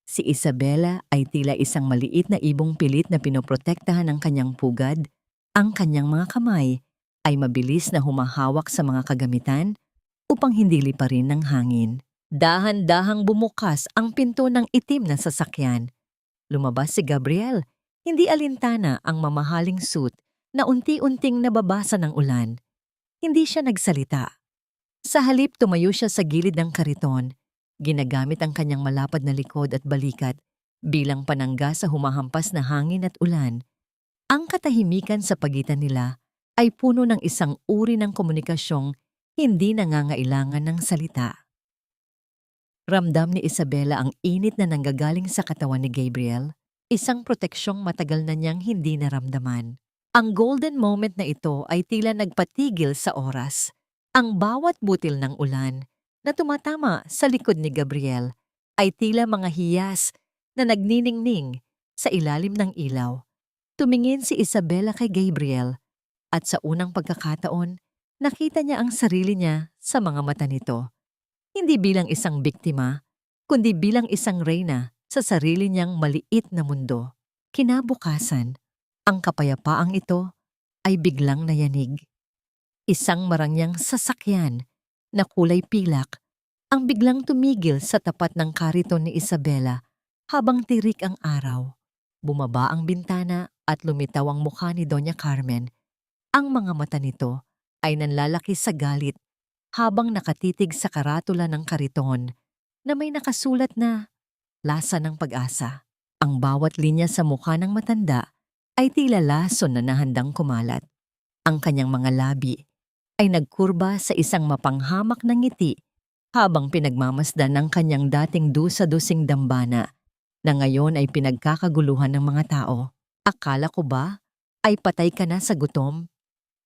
Si Isabela ay tila isang maliit na ibong pilit na pinoprotektahan ng kanyang pugad. Ang kanyang mga kamay ay mabilis na humahawak sa mga kagamitan upang hindi liparin ng hangin. Dahan-dahang bumukas ang pinto ng itim na sasakyan. Lumabas si Gabriel, hindi alintana ang mamahaling suit na unti-unting nababasa ng ulan. Hindi siya nagsalita. Sa halip tumayo siya sa gilid ng kariton, ginagamit ang kanyang malapad na likod at balikat bilang panangga sa humahampas na hangin at ulan. Ang katahimikan sa pagitan nila ay puno ng isang uri ng komunikasyong hindi nangangailangan ng salita. Ramdam ni Isabela ang init na nanggagaling sa katawan ni Gabriel, isang proteksyong matagal na niyang hindi naramdaman. Ang golden moment na ito ay tila nagpatigil sa oras. Ang bawat butil ng ulan na tumatama sa likod ni Gabriel ay tila mga hiyas na nagniningning sa ilalim ng ilaw. Tumingin si Isabela kay Gabriel at sa unang pagkakataon, Nakita niya ang sarili niya sa mga mata nito, hindi bilang isang biktima, kundi bilang isang reyna sa sarili niyang maliit na mundo. Kinabukasan, ang kapayapaang ito ay biglang nayanig. Isang marangyang sasakyan na kulay pilak ang biglang tumigil sa tapat ng kariton ni Isabela habang tirik ang araw. Bumaba ang bintana at lumitaw ang mukha ni Doña Carmen. Ang mga mata nito ay nanlalaki sa galit habang nakatitig sa karatula ng kariton na may nakasulat na lasa ng pag-asa. Ang bawat linya sa mukha ng matanda ay tila lason na nahandang kumalat. Ang kanyang mga labi ay nagkurba sa isang mapanghamak na ngiti habang pinagmamasdan ng kanyang dating dusa-dusing dambana na ngayon ay pinagkakaguluhan ng mga tao. Akala ko ba ay patay ka na sa gutom?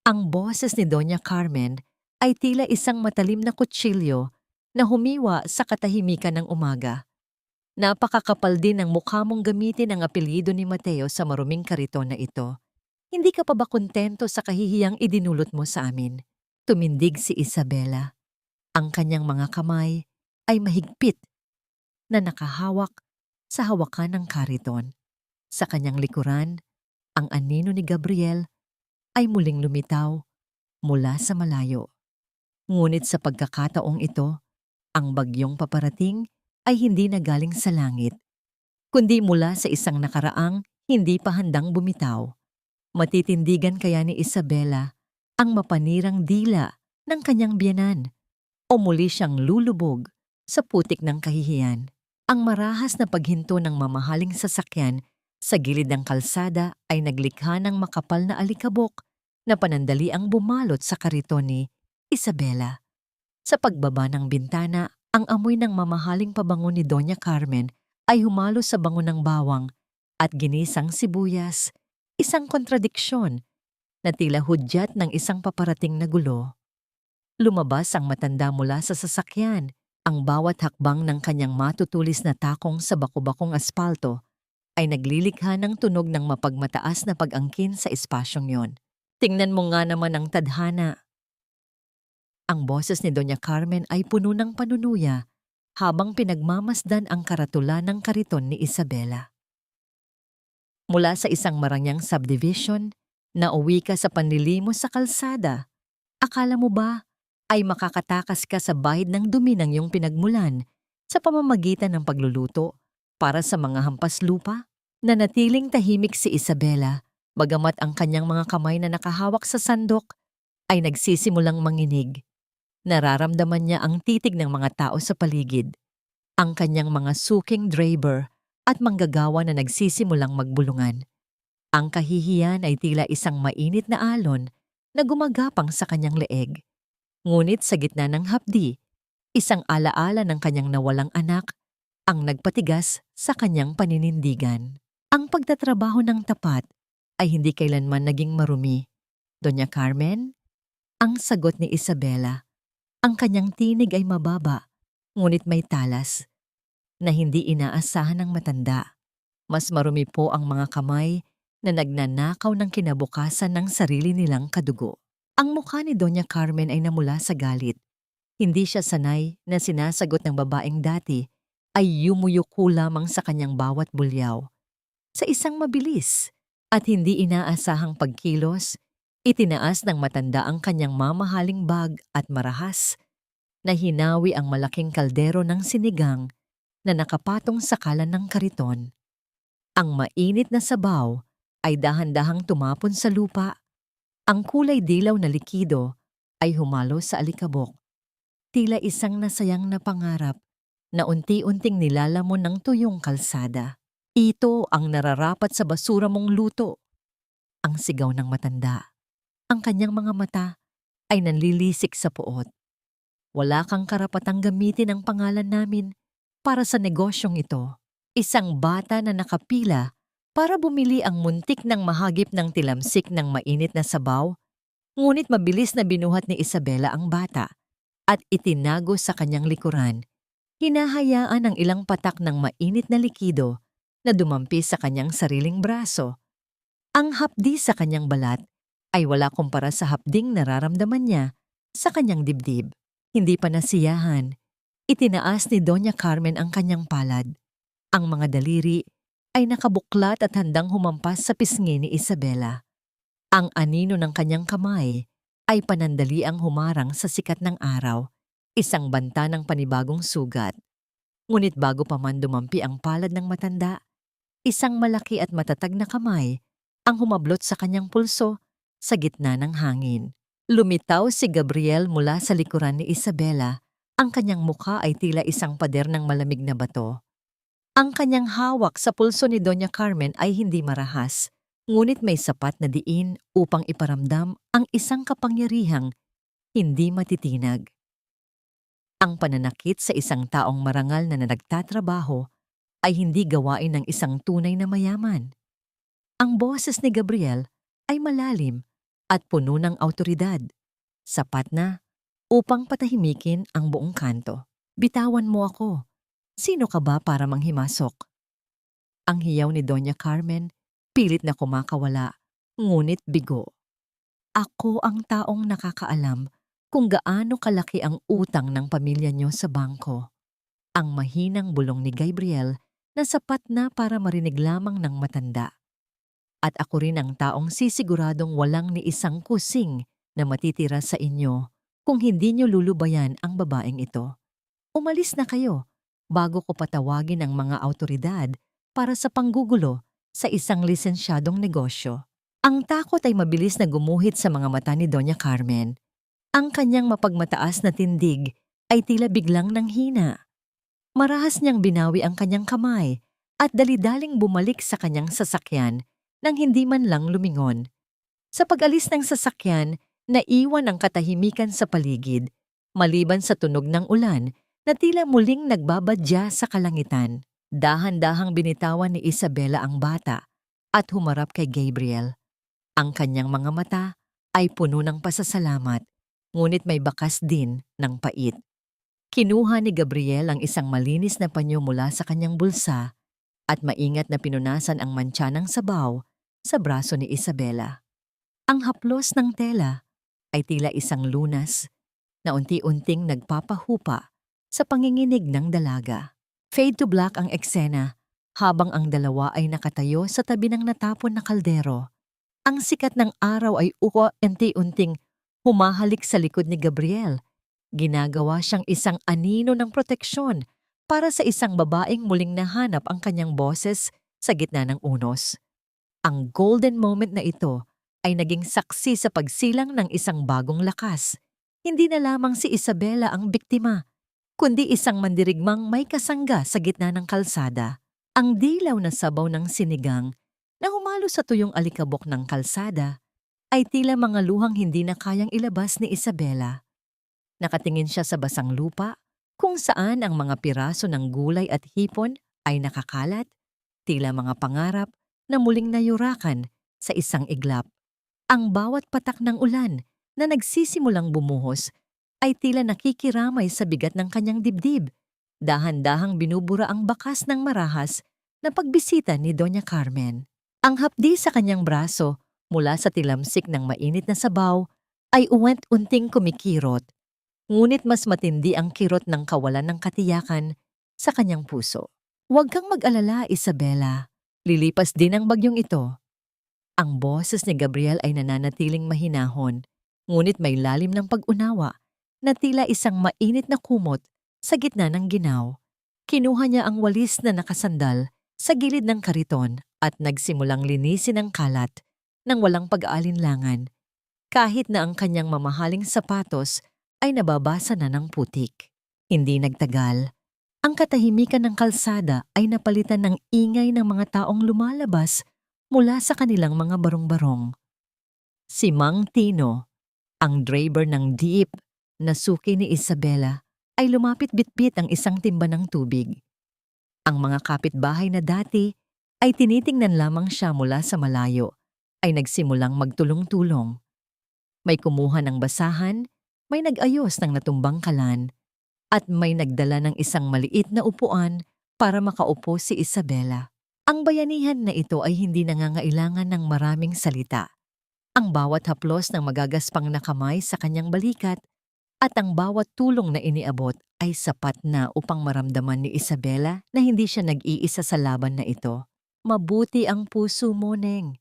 Ang boses ni Doña Carmen ay tila isang matalim na kutsilyo na humiwa sa katahimikan ng umaga. Napakakapal din ng mukha mong gamitin ang apelyido ni Mateo sa maruming kariton na ito. Hindi ka pa ba kontento sa kahihiyang idinulot mo sa amin? Tumindig si Isabela. Ang kanyang mga kamay ay mahigpit na nakahawak sa hawakan ng kariton. Sa kanyang likuran, ang anino ni Gabriel ay muling lumitaw mula sa malayo. Ngunit sa pagkakataong ito, ang bagyong paparating ay hindi na galing sa langit, kundi mula sa isang nakaraang hindi pa handang bumitaw. Matitindigan kaya ni Isabela ang mapanirang dila ng kanyang biyenan o muli siyang lulubog sa putik ng kahihiyan. Ang marahas na paghinto ng mamahaling sasakyan sa gilid ng kalsada ay naglikha ng makapal na alikabok na panandali ang bumalot sa kariton ni Isabela. Sa pagbaba ng bintana, ang amoy ng mamahaling pabango ni Doña Carmen ay humalo sa bango ng bawang at ginisang sibuyas, isang kontradiksyon na tila hudyat ng isang paparating na gulo. Lumabas ang matanda mula sa sasakyan. Ang bawat hakbang ng kanyang matutulis na takong sa baku-bakong aspalto ay naglilikha ng tunog ng mapagmataas na pag-angkin sa espasyong yon. Tingnan mo nga naman ang tadhana. Ang boses ni Doña Carmen ay puno ng panunuya habang pinagmamasdan ang karatula ng kariton ni Isabela. Mula sa isang marangyang subdivision, nauwi ka sa panlilimos sa kalsada. Akala mo ba ay makakatakas ka sa bahid ng dumi ng iyong pinagmulan sa pamamagitan ng pagluluto para sa mga hampas lupa? Nanatiling tahimik si Isabela, bagamat ang kanyang mga kamay na nakahawak sa sandok ay nagsisimulang manginig. Nararamdaman niya ang titig ng mga tao sa paligid, ang kanyang mga suking draper at manggagawa na nagsisimulang magbulungan. Ang kahihiyan ay tila isang mainit na alon na gumagapang sa kanyang leeg. Ngunit sa gitna ng hapdi, isang alaala ng kanyang nawalang anak ang nagpatigas sa kanyang paninindigan. Ang pagtatrabaho ng tapat ay hindi kailanman naging marumi. Doña Carmen? Ang sagot ni Isabela. Ang kanyang tinig ay mababa, ngunit may talas, na hindi inaasahan ng matanda. Mas marumi po ang mga kamay na nagnanakaw ng kinabukasan ng sarili nilang kadugo. Ang mukha ni Doña Carmen ay namula sa galit. Hindi siya sanay na sinasagot ng babaeng dati ay yumuyuko lamang sa kanyang bawat bulyaw. Sa isang mabilis at hindi inaasahang pagkilos, itinaas ng matanda ang kanyang mamahaling bag at marahas na hinawi ang malaking kaldero ng sinigang na nakapatong sa kalan ng kariton. Ang mainit na sabaw ay dahan-dahang tumapon sa lupa. Ang kulay dilaw na likido ay humalo sa alikabok. Tila isang nasayang na pangarap na unti-unting nilalamon ng tuyong kalsada. Ito ang nararapat sa basura mong luto. Ang sigaw ng matanda. Ang kanyang mga mata ay nanlilisik sa puot. Wala kang karapatang gamitin ang pangalan namin para sa negosyong ito. Isang bata na nakapila para bumili ang muntik ng mahagip ng tilamsik ng mainit na sabaw, ngunit mabilis na binuhat ni Isabela ang bata at itinago sa kanyang likuran. Hinahayaan ang ilang patak ng mainit na likido na dumampi sa kanyang sariling braso. Ang hapdi sa kanyang balat ay wala kumpara sa hapding nararamdaman niya sa kanyang dibdib. Hindi pa nasiyahan, itinaas ni Doña Carmen ang kanyang palad. Ang mga daliri ay nakabuklat at handang humampas sa pisngi ni Isabela. Ang anino ng kanyang kamay ay panandaliang humarang sa sikat ng araw, isang banta ng panibagong sugat. Ngunit bago pa man dumampi ang palad ng matanda, isang malaki at matatag na kamay ang humablot sa kanyang pulso sa gitna ng hangin. Lumitaw si Gabriel mula sa likuran ni Isabela. Ang kanyang mukha ay tila isang pader ng malamig na bato. Ang kanyang hawak sa pulso ni Doña Carmen ay hindi marahas, ngunit may sapat na diin upang iparamdam ang isang kapangyarihang hindi matitinag. Ang pananakit sa isang taong marangal na nagtatrabaho ay hindi gawain ng isang tunay na mayaman. Ang boses ni Gabriel ay malalim at puno ng awtoridad, sapat na upang patahimikin ang buong kanto. Bitawan mo ako. Sino ka ba para manghimasok? Ang hiyaw ni Doña Carmen, pilit na kumakawala, ngunit bigo. Ako ang taong nakakaalam kung gaano kalaki ang utang ng pamilya niyo sa bangko. Ang mahinang bulong ni Gabriel na sapat na para marinig lamang ng matanda. At ako rin ang taong sisiguradong walang ni isang kusing na matitira sa inyo kung hindi niyo lulubayan ang babaeng ito. Umalis na kayo bago ko patawagin ang mga awtoridad para sa panggugulo sa isang lisensyadong negosyo. Ang takot ay mabilis na gumuhit sa mga mata ni Doña Carmen. Ang kanyang mapagmataas na tindig ay tila biglang nanghina. Marahas niyang binawi ang kanyang kamay at dalidaling bumalik sa kanyang sasakyan nang hindi man lang lumingon. Sa pag-alis ng sasakyan, naiwan ang katahimikan sa paligid, maliban sa tunog ng ulan na tila muling nagbabadya sa kalangitan. Dahan-dahang binitawan ni Isabela ang bata at humarap kay Gabriel. Ang kanyang mga mata ay puno ng pasasalamat, ngunit may bakas din ng pait. Kinuha ni Gabriel ang isang malinis na panyo mula sa kanyang bulsa at maingat na pinunasan ang mantsa ng sabaw sa braso ni Isabela. Ang haplos ng tela ay tila isang lunas na unti-unting nagpapahupa sa panginginig ng dalaga. Fade to black ang eksena habang ang dalawa ay nakatayo sa tabi ng natapon na kaldero. Ang sikat ng araw ay unti-unting humahalik sa likod ni Gabriel. Ginagawa siyang isang anino ng proteksyon para sa isang babaeng muling nahanap ang kanyang boses sa gitna ng unos. Ang golden moment na ito ay naging saksi sa pagsilang ng isang bagong lakas. Hindi na lamang si Isabela ang biktima, kundi isang mandirigmang may kasangga sa gitna ng kalsada. Ang dilaw na sabaw ng sinigang na humalo sa tuyong alikabok ng kalsada ay tila mga luhang hindi na kayang ilabas ni Isabela. Nakatingin siya sa basang lupa kung saan ang mga piraso ng gulay at hipon ay nakakalat, tila mga pangarap na muling nayurakan sa isang iglap. Ang bawat patak ng ulan na nagsisimulang bumuhos ay tila nakikiramay sa bigat ng kanyang dibdib. Dahan-dahang binubura ang bakas ng marahas na pagbisita ni Doña Carmen. Ang hapdi sa kanyang braso mula sa tilamsik ng mainit na sabaw ay unting kumikirot. Ngunit mas matindi ang kirot ng kawalan ng katiyakan sa kanyang puso. Huwag kang mag-alala, Isabela. Lilipas din ang bagyong ito. Ang boses ni Gabriel ay nananatiling mahinahon, ngunit may lalim ng pag-unawa na tila isang mainit na kumot sa gitna ng ginaw. Kinuha niya ang walis na nakasandal sa gilid ng kariton at nagsimulang linisin ang kalat ng walang pag-aalinlangan, kahit na ang kanyang mamahaling sapatos ay nababasa na ng putik. Hindi nagtagal, ang katahimikan ng kalsada ay napalitan ng ingay ng mga taong lumalabas mula sa kanilang mga barong-barong. Si Mang Tino, ang driver ng jeep na suki ni Isabela, ay lumapit bitbit ang isang timba ng tubig. Ang mga kapitbahay na dati ay tinitingnan lamang siya mula sa malayo, ay nagsimulang magtulong-tulong. May kumuha ng basahan, may nag-ayos ng natumbang kalan, at may nagdala ng isang maliit na upuan para makaupo si Isabela. Ang bayanihan na ito ay hindi nangangailangan ng maraming salita. Ang bawat haplos ng magagaspang na kamay sa kanyang balikat At ang bawat tulong na iniabot ay sapat na upang maramdaman ni Isabela na hindi siya nag-iisa sa laban na ito. Mabuti ang puso mo, Neng.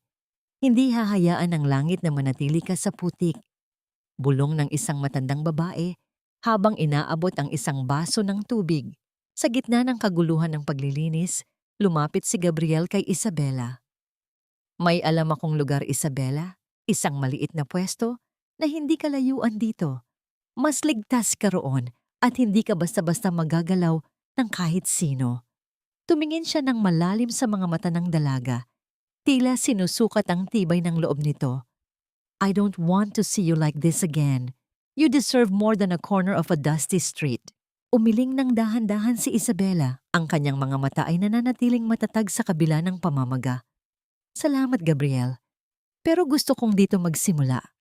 Hindi hahayaan ng langit na manatili ka sa putik. Bulong ng isang matandang babae habang inaabot ang isang baso ng tubig. Sa gitna ng kaguluhan ng paglilinis, lumapit si Gabriel kay Isabela. May alam akong lugar, Isabela, isang maliit na pwesto na hindi kalayuan dito. Mas ligtas ka roon at hindi ka basta-basta magagalaw ng kahit sino. Tumingin siya ng malalim sa mga mata ng dalaga. Tila sinusukat ang tibay ng loob nito. I don't want to see you like this again. You deserve more than a corner of a dusty street. Umiling ng dahan-dahan si Isabela. Ang kanyang mga mata ay nananatiling matatag sa kabila ng pamamaga. Salamat, Gabriel. Pero gusto kong dito magsimula.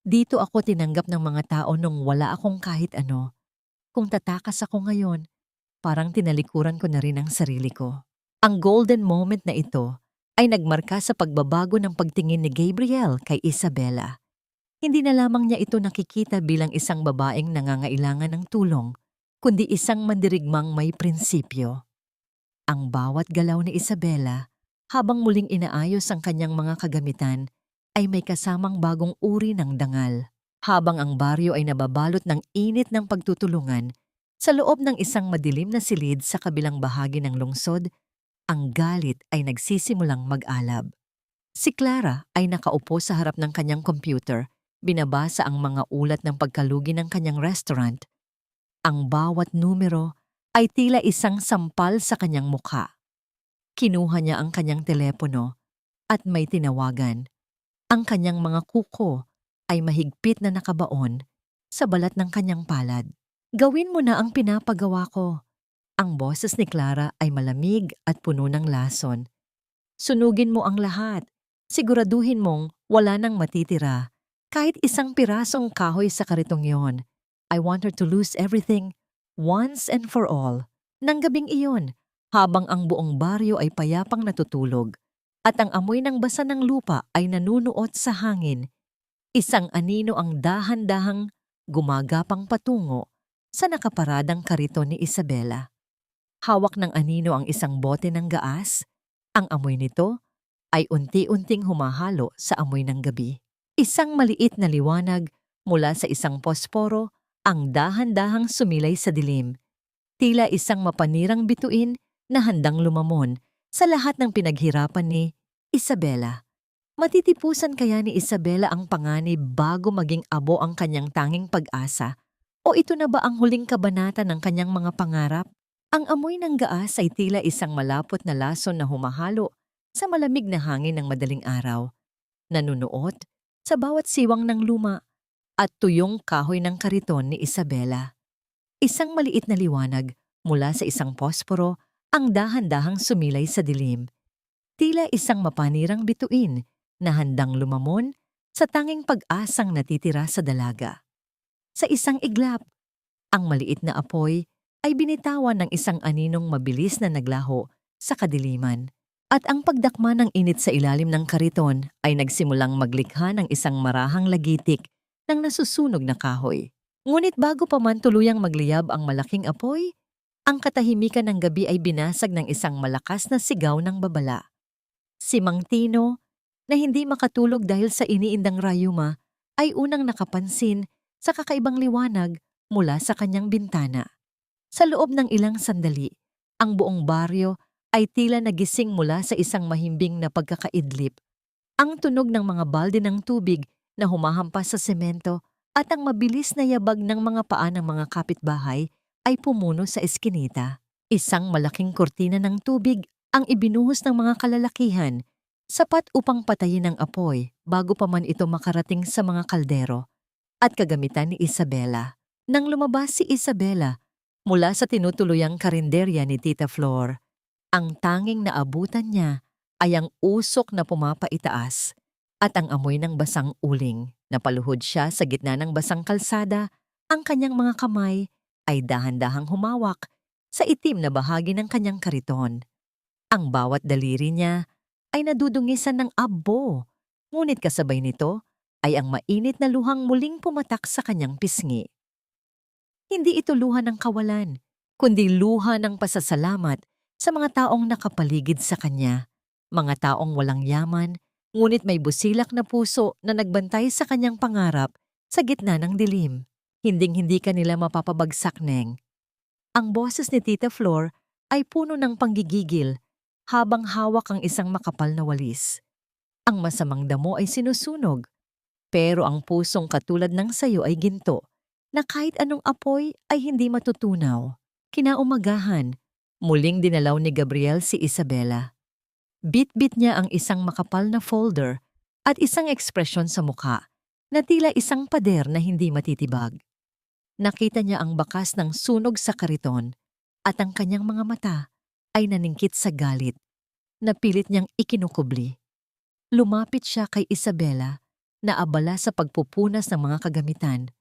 Dito ako tinanggap ng mga tao nung wala akong kahit ano. Kung tatakas ako ngayon, parang tinalikuran ko na rin ang sarili ko. Ang golden moment na ito ay nagmarka sa pagbabago ng pagtingin ni Gabriel kay Isabela. Hindi na lamang niya ito nakikita bilang isang babaeng nangangailangan ng tulong, kundi isang mandirigmang may prinsipyo. Ang bawat galaw ni Isabela, habang muling inaayos ang kanyang mga kagamitan, ay may kasamang bagong uri ng dangal. Habang ang baryo ay nababalot ng init ng pagtutulungan, sa loob ng isang madilim na silid sa kabilang bahagi ng lungsod, ang galit ay nagsisimulang mag-alab. Si Clara ay nakaupo sa harap ng kanyang computer, binabasa ang mga ulat ng pagkalugi ng kanyang restaurant. Ang bawat numero ay tila isang sampal sa kanyang mukha. Kinuha niya ang kanyang telepono at may tinawagan. Ang kanyang mga kuko ay mahigpit na nakabaon sa balat ng kanyang palad. Gawin mo na ang pinapagawa ko. Ang boses ni Clara ay malamig at puno ng lason. Sunugin mo ang lahat. Siguraduhin mong wala nang matitira. Kahit isang pirasong kahoy sa karitong yon. I want her to lose everything once and for all. Nang gabing iyon, habang ang buong baryo ay payapang natutulog at ang amoy ng basa ng lupa ay nanunuot sa hangin, isang anino ang dahan-dahang gumagapang patungo sa nakaparadang kariton ni Isabela. Hawak ng anino ang isang bote ng gaas. Ang amoy nito ay unti-unting humahalo sa amoy ng gabi. Isang maliit na liwanag mula sa isang posporo ang dahan-dahang sumilay sa dilim. Tila isang mapanirang bituin na handang lumamon sa lahat ng pinaghirapan ni Isabela. Matitipusan kaya ni Isabela ang panganib bago maging abo ang kanyang tanging pag-asa? O ito na ba ang huling kabanata ng kanyang mga pangarap? Ang amoy ng gaas ay tila isang malapot na lason na humahalo sa malamig na hangin ng madaling araw. Nanunuot sa bawat siwang ng luma at tuyong kahoy ng kariton ni Isabela. Isang maliit na liwanag mula sa isang posporo ang dahan-dahang sumilay sa dilim. Tila isang mapanirang bituin na handang lumamon sa tanging pag-asang natitira sa dalaga. Sa isang iglap, ang maliit na apoy ay binitawan ng isang aninong mabilis na naglaho sa kadiliman. At ang pagdakma ng init sa ilalim ng kariton ay nagsimulang maglikha ng isang marahang lagitik ng nasusunog na kahoy. Ngunit bago pa man tuluyang magliyab ang malaking apoy, ang katahimikan ng gabi ay binasag ng isang malakas na sigaw ng babala. Si Mang Tino, na hindi makatulog dahil sa iniindang rayuma, ay unang nakapansin sa kakaibang liwanag mula sa kanyang bintana. Sa loob ng ilang sandali, ang buong baryo ay tila nagising mula sa isang mahimbing na pagkakaidlip. Ang tunog ng mga balde ng tubig na humahampas sa semento at ang mabilis na yabag ng mga paa ng mga kapitbahay ay pumuno sa eskinita. Isang malaking kurtina ng tubig ang ibinuhos ng mga kalalakihan, sapat upang patayin ang apoy bago pa man ito makarating sa mga kaldero at kagamitan ni Isabela. Nang lumabas si Isabela mula sa tinutuluyang karinderya ni Tita Flor, ang tanging naabutan niya ay ang usok na pumapaitaas at ang amoy ng basang uling. Napaluhod siya sa gitna ng basang kalsada, ang kanyang mga kamay ay dahan-dahang humawak sa itim na bahagi ng kanyang kariton. Ang bawat daliri niya ay nadudungisan ng abo, ngunit kasabay nito ay ang mainit na luhang muling pumatak sa kanyang pisngi. Hindi ito luha ng kawalan, kundi luha ng pasasalamat sa mga taong nakapaligid sa kanya. Mga taong walang yaman, ngunit may busilak na puso na nagbantay sa kanyang pangarap sa gitna ng dilim. Hinding-hindi ka nila mapapabagsak, Neng. Ang boses ni Tita Flor ay puno ng panggigigil habang hawak ang isang makapal na walis. Ang masamang damo ay sinusunog, pero ang pusong katulad ng sayo ay ginto na kahit anong apoy ay hindi matutunaw. Kinaumagahan, muling dinalaw ni Gabriel si Isabela. Bit-bit niya ang isang makapal na folder at isang ekspresyon sa mukha na tila isang pader na hindi matitibag. Nakita niya ang bakas ng sunog sa kariton at ang kanyang mga mata ay naningkit sa galit na pilit niyang ikinukubli. Lumapit siya kay Isabela na abala sa pagpupunas ng mga kagamitan.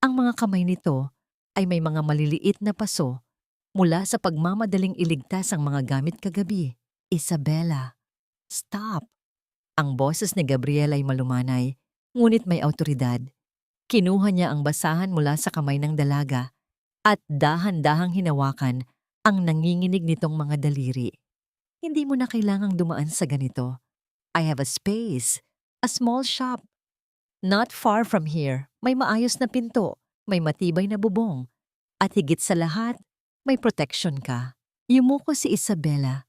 Ang mga kamay nito ay may mga maliliit na paso mula sa pagmamadaling iligtas ang mga gamit kagabi. Isabela, stop! Ang boses ni Gabriel ay malumanay, ngunit may awtoridad. Kinuha niya ang basahan mula sa kamay ng dalaga at dahan-dahang hinawakan ang nanginginig nitong mga daliri. Hindi mo na kailangang dumaan sa ganito. I have a space, a small shop. Not far from here, may maayos na pinto, may matibay na bubong, at higit sa lahat, may protection ka. Yumuko si Isabela.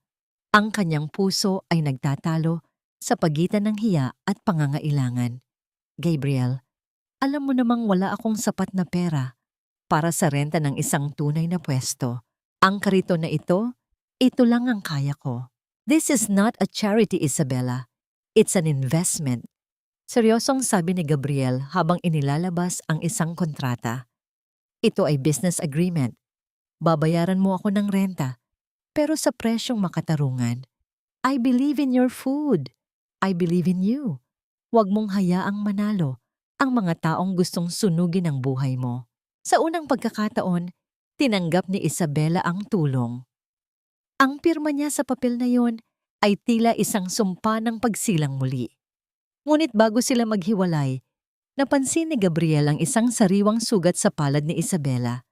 Ang kanyang puso ay nagtatalo sa pagitan ng hiya at pangangailangan. Gabriel, alam mo namang wala akong sapat na pera para sa renta ng isang tunay na pwesto. Ang kariton na ito lang ang kaya ko. This is not a charity, Isabela. It's an investment. Seryosong sabi ni Gabriel habang inilalabas ang isang kontrata. Ito ay business agreement. Babayaran mo ako ng renta, pero sa presyong makatarungan. I believe in your food. I believe in you. Huwag mong hayaang manalo ang mga taong gustong sunugin ang buhay mo. Sa unang pagkakataon, tinanggap ni Isabela ang tulong. Ang pirma niya sa papel na yon ay tila isang sumpa ng pagsilang muli. Ngunit bago sila maghiwalay, napansin ni Gabriel ang isang sariwang sugat sa palad ni Isabela.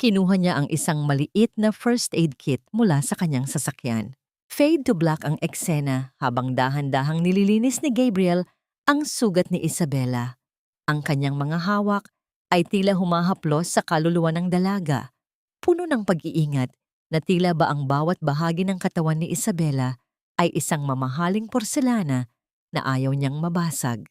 Kinuha niya ang isang maliit na first aid kit mula sa kanyang sasakyan. Fade to black ang eksena habang dahan-dahang nililinis ni Gabriel ang sugat ni Isabela. Ang kanyang mga hawak ay tila humahaplos sa kaluluwa ng dalaga, puno ng pag-iingat na tila ba ang bawat bahagi ng katawan ni Isabela ay isang mamahaling porselana na ayaw niyang mabasag.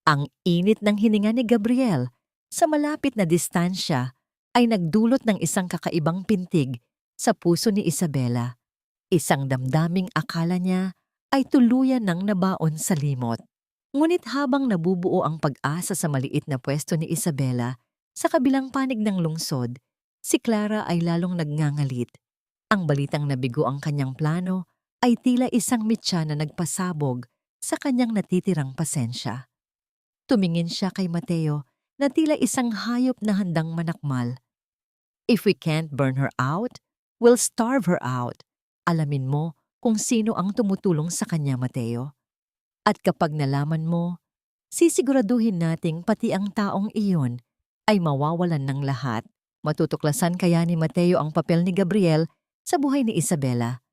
Ang init ng hininga ni Gabriel sa malapit na distansya ay nagdulot ng isang kakaibang pintig sa puso ni Isabela. Isang damdaming akala niya ay tuluyan ng nabaon sa limot. Ngunit habang nabubuo ang pag-asa sa maliit na pwesto ni Isabela, sa kabilang panig ng lungsod, si Clara ay lalong nagngangalit. Ang balitang nabigo ang kanyang plano ay tila isang mitya na nagpasabog sa kanyang natitirang pasensya. Tumingin siya kay Mateo na tila isang hayop na handang manakmal. If we can't burn her out, we'll starve her out. Alamin mo kung sino ang tumutulong sa kanya, Mateo. At kapag nalaman mo, sisiguraduhin nating pati ang taong iyon ay mawawalan ng lahat. Matutuklasan kaya ni Mateo ang papel ni Gabriel sa buhay ni Isabela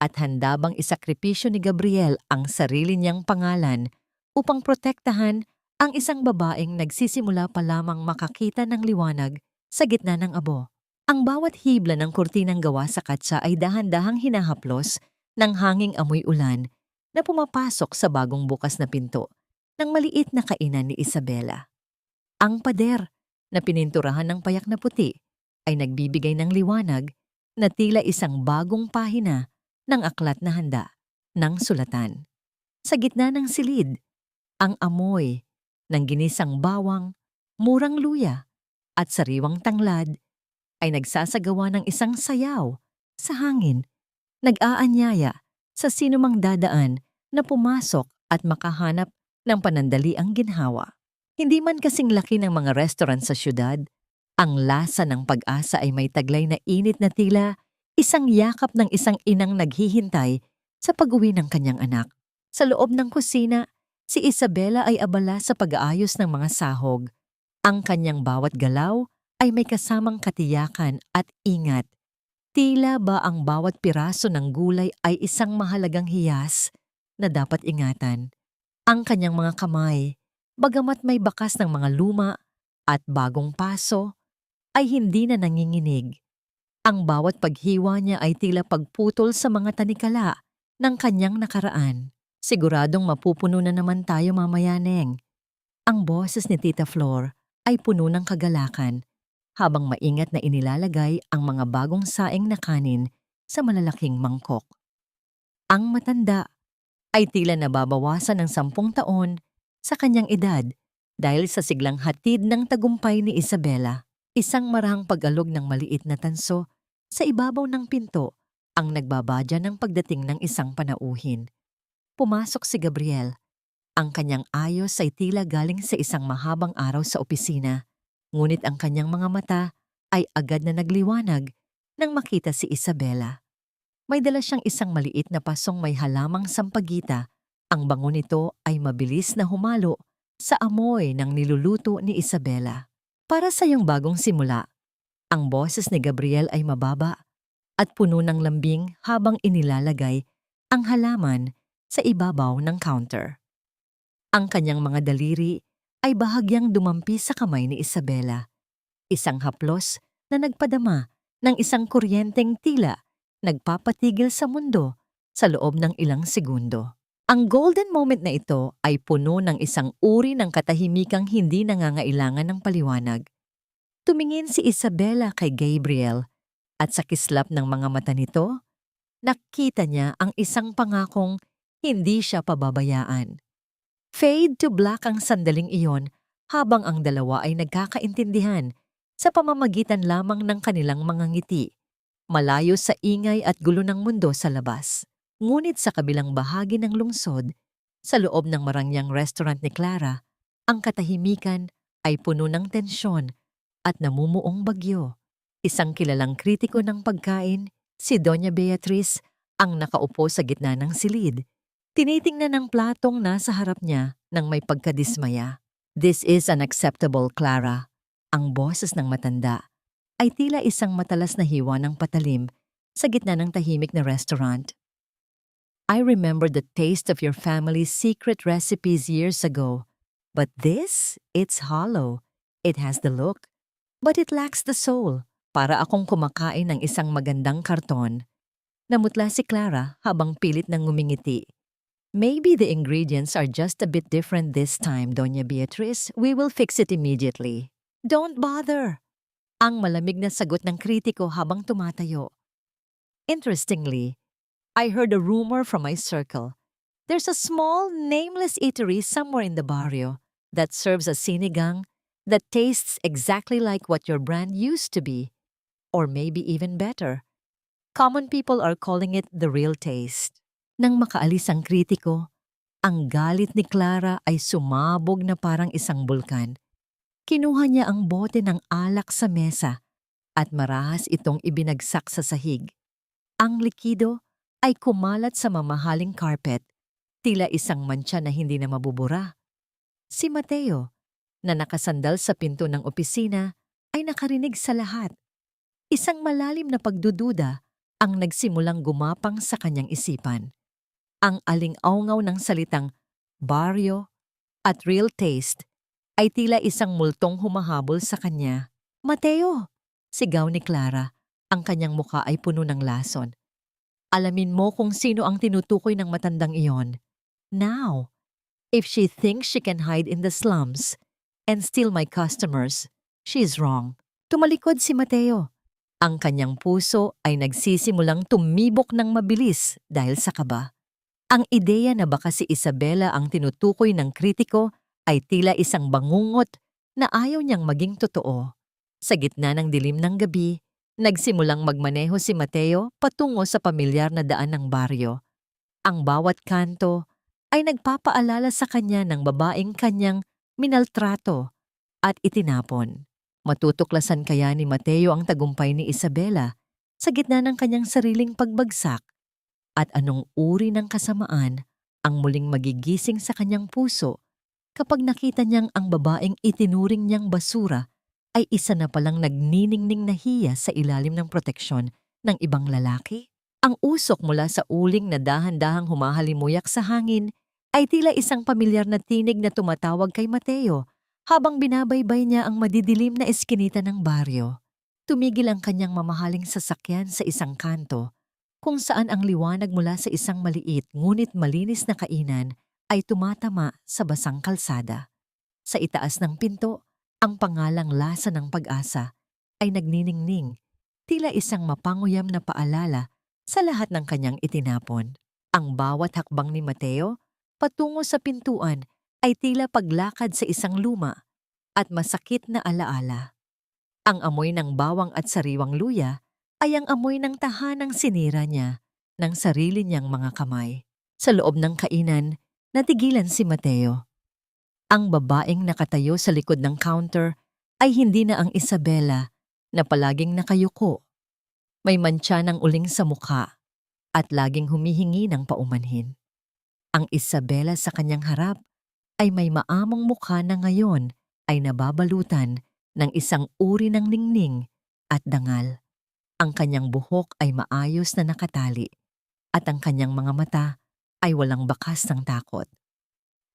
at handa bang isakripisyo ni Gabriel ang sarili niyang pangalan upang protektahan ang isang babaeng nagsisimula pa lamang makakita ng liwanag sa gitna ng abo. Ang bawat hibla ng kurtinang gawa sa katsa ay dahan-dahang hinahaplos ng hanging amoy ulan na pumapasok sa bagong bukas na pinto ng maliit na kainan ni Isabela. Ang pader na pininturahan ng payak na puti ay nagbibigay ng liwanag na tila isang bagong pahina ng aklat na handa ng sulatan. Sa gitna ng silid, ang amoy ng ginisang bawang, murang luya at sariwang tanglad ay nagsasagawa ng isang sayaw sa hangin, nag-aanyaya sa sinumang dadaan na pumasok at makahanap ng panandaliang ginhawa. Hindi man kasing laki ng mga restaurant sa syudad, ang lasa ng pag-asa ay may taglay na init na tila isang yakap ng isang inang naghihintay sa pag-uwi ng kanyang anak. Sa loob ng kusina, si Isabela ay abala sa pag-aayos ng mga sahog. Ang kanyang bawat galaw ay may kasamang katiyakan at ingat. Tila ba ang bawat piraso ng gulay ay isang mahalagang hiyas na dapat ingatan. Ang kanyang mga kamay, bagamat may bakas ng mga luma at bagong paso, ay hindi na nanginginig. Ang bawat paghiwa niya ay tila pagputol sa mga tanikala ng kanyang nakaraan. Siguradong mapupuno na naman tayo mamaya, Neng. Ang boses ni Tita Flor ay puno ng kagalakan habang maingat na inilalagay ang mga bagong saing na kanin sa malalaking mangkok. Ang matanda ay tila nababawasan ng 10 taon sa kanyang edad dahil sa siglang hatid ng tagumpay ni Isabela. Isang marahang pag-alog ng maliit na tanso sa ibabaw ng pinto ang nagbabadya ng pagdating ng isang panauhin. Pumasok si Gabriel. Ang kanyang ayos ay tila galing sa isang mahabang araw sa opisina, ngunit ang kanyang mga mata ay agad na nagliwanag nang makita si Isabela. May dala siyang isang maliit na pasong may halamang sampagita. Ang bango nito ay mabilis na humalo sa amoy ng niluluto ni Isabela. Para sa iyong bagong simula, ang boses ni Gabriel ay mababa at puno ng lambing habang inilalagay ang halaman sa ibabaw ng counter. Ang kanyang mga daliri ay bahagyang dumampi sa kamay ni Isabela. Isang haplos na nagpadama ng isang kuryenteng tila nagpapatigil sa mundo sa loob ng ilang segundo. Ang golden moment na ito ay puno ng isang uri ng katahimikang hindi nangangailangan ng paliwanag. Tumingin si Isabela kay Gabriel at sa kislap ng mga mata nito, nakita niya ang isang pangakong hindi siya pababayaan. Fade to black ang sandaling iyon habang ang dalawa ay nagkakaintindihan sa pamamagitan lamang ng kanilang mga ngiti, malayo sa ingay at gulo ng mundo sa labas. Ngunit sa kabilang bahagi ng lungsod, sa loob ng marangyang restaurant ni Clara, ang katahimikan ay puno ng tensyon at namumuong bagyo. Isang kilalang kritiko ng pagkain, si Doña Beatriz, ang nakaupo sa gitna ng silid. Tinitingnan ang platong nasa harap niya nang may pagkadismaya. "This is unacceptable, Clara." Ang boses ng matanda ay tila isang matalas na hiwa ng patalim sa gitna ng tahimik na restaurant. "I remember the taste of your family's secret recipes years ago. But this, it's hollow. It has the look, but it lacks the soul." Para akong kumakain ng isang magandang karton. Namutla si Clara habang pilit nang ngumingiti. "Maybe the ingredients are just a bit different this time, Doña Beatriz. We will fix it immediately." "Don't bother." Ang malamig na sagot ng kritiko habang tumatayo. "Interestingly, I heard a rumor from my circle. There's a small, nameless eatery somewhere in the barrio that serves a sinigang that tastes exactly like what your brand used to be. Or maybe even better. Common people are calling it the real taste." Nang makaalis ang kritiko, ang galit ni Clara ay sumabog na parang isang bulkan. Kinuha niya ang bote ng alak sa mesa at marahas itong ibinagsak sa sahig. Ang likido ay kumalat sa mamahaling carpet, tila isang mantsa na hindi na mabubura. Si Mateo, na nakasandal sa pinto ng opisina, ay nakarinig sa lahat. Isang malalim na pagdududa ang nagsimulang gumapang sa kanyang isipan. Ang aling-aungaw ng salitang baryo at real taste ay tila isang multong humahabol sa kanya. "Mateo!" sigaw ni Clara. Ang kanyang muka ay puno ng lason. "Alamin mo kung sino ang tinutukoy ng matandang iyon. Now, if she thinks she can hide in the slums and steal my customers, she is wrong." Tumalikod si Mateo. Ang kanyang puso ay nagsisimulang tumibok ng mabilis dahil sa kaba. Ang ideya na baka si Isabela ang tinutukoy ng kritiko ay tila isang bangungot na ayaw niyang maging totoo. Sa gitna ng dilim ng gabi, nagsimulang magmaneho si Mateo patungo sa pamilyar na daan ng baryo. Ang bawat kanto ay nagpapaalala sa kanya ng babaeng kanyang minaltrato at itinapon. Matutuklasan kaya ni Mateo ang tagumpay ni Isabela sa gitna ng kanyang sariling pagbagsak? At anong uri ng kasamaan ang muling magigising sa kanyang puso kapag nakita niyang ang babaeng itinuring niyang basura ay isa na palang nagniningning na hiya sa ilalim ng proteksyon ng ibang lalaki? Ang usok mula sa uling na dahan-dahang humahalimuyak sa hangin ay tila isang pamilyar na tinig na tumatawag kay Mateo habang binabaybay niya ang madidilim na eskinita ng baryo. Tumigil ang kanyang mamahaling sasakyan sa isang kanto kung saan ang liwanag mula sa isang maliit ngunit malinis na kainan ay tumatama sa basang kalsada. Sa itaas ng pinto, ang pangalang Lasa ng Pag-asa ay nagniningning, tila isang mapanguyam na paalala sa lahat ng kanyang itinapon. Ang bawat hakbang ni Mateo patungo sa pintuan ay tila paglakad sa isang luma at masakit na alaala. Ang amoy ng bawang at sariwang luya ay ang amoy ng tahanang sinira niya ng sarili niyang mga kamay. Sa loob ng kainan, natigilan si Mateo. Ang babaeng nakatayo sa likod ng counter ay hindi na ang Isabela na palaging nakayuko. May mantsa ng uling sa mukha at laging humihingi ng paumanhin. Ang Isabela sa kanyang harap ay may maamong mukha na ngayon ay nababalutan ng isang uri ng ningning at dangal. Ang kanyang buhok ay maayos na nakatali at ang kanyang mga mata ay walang bakas ng takot.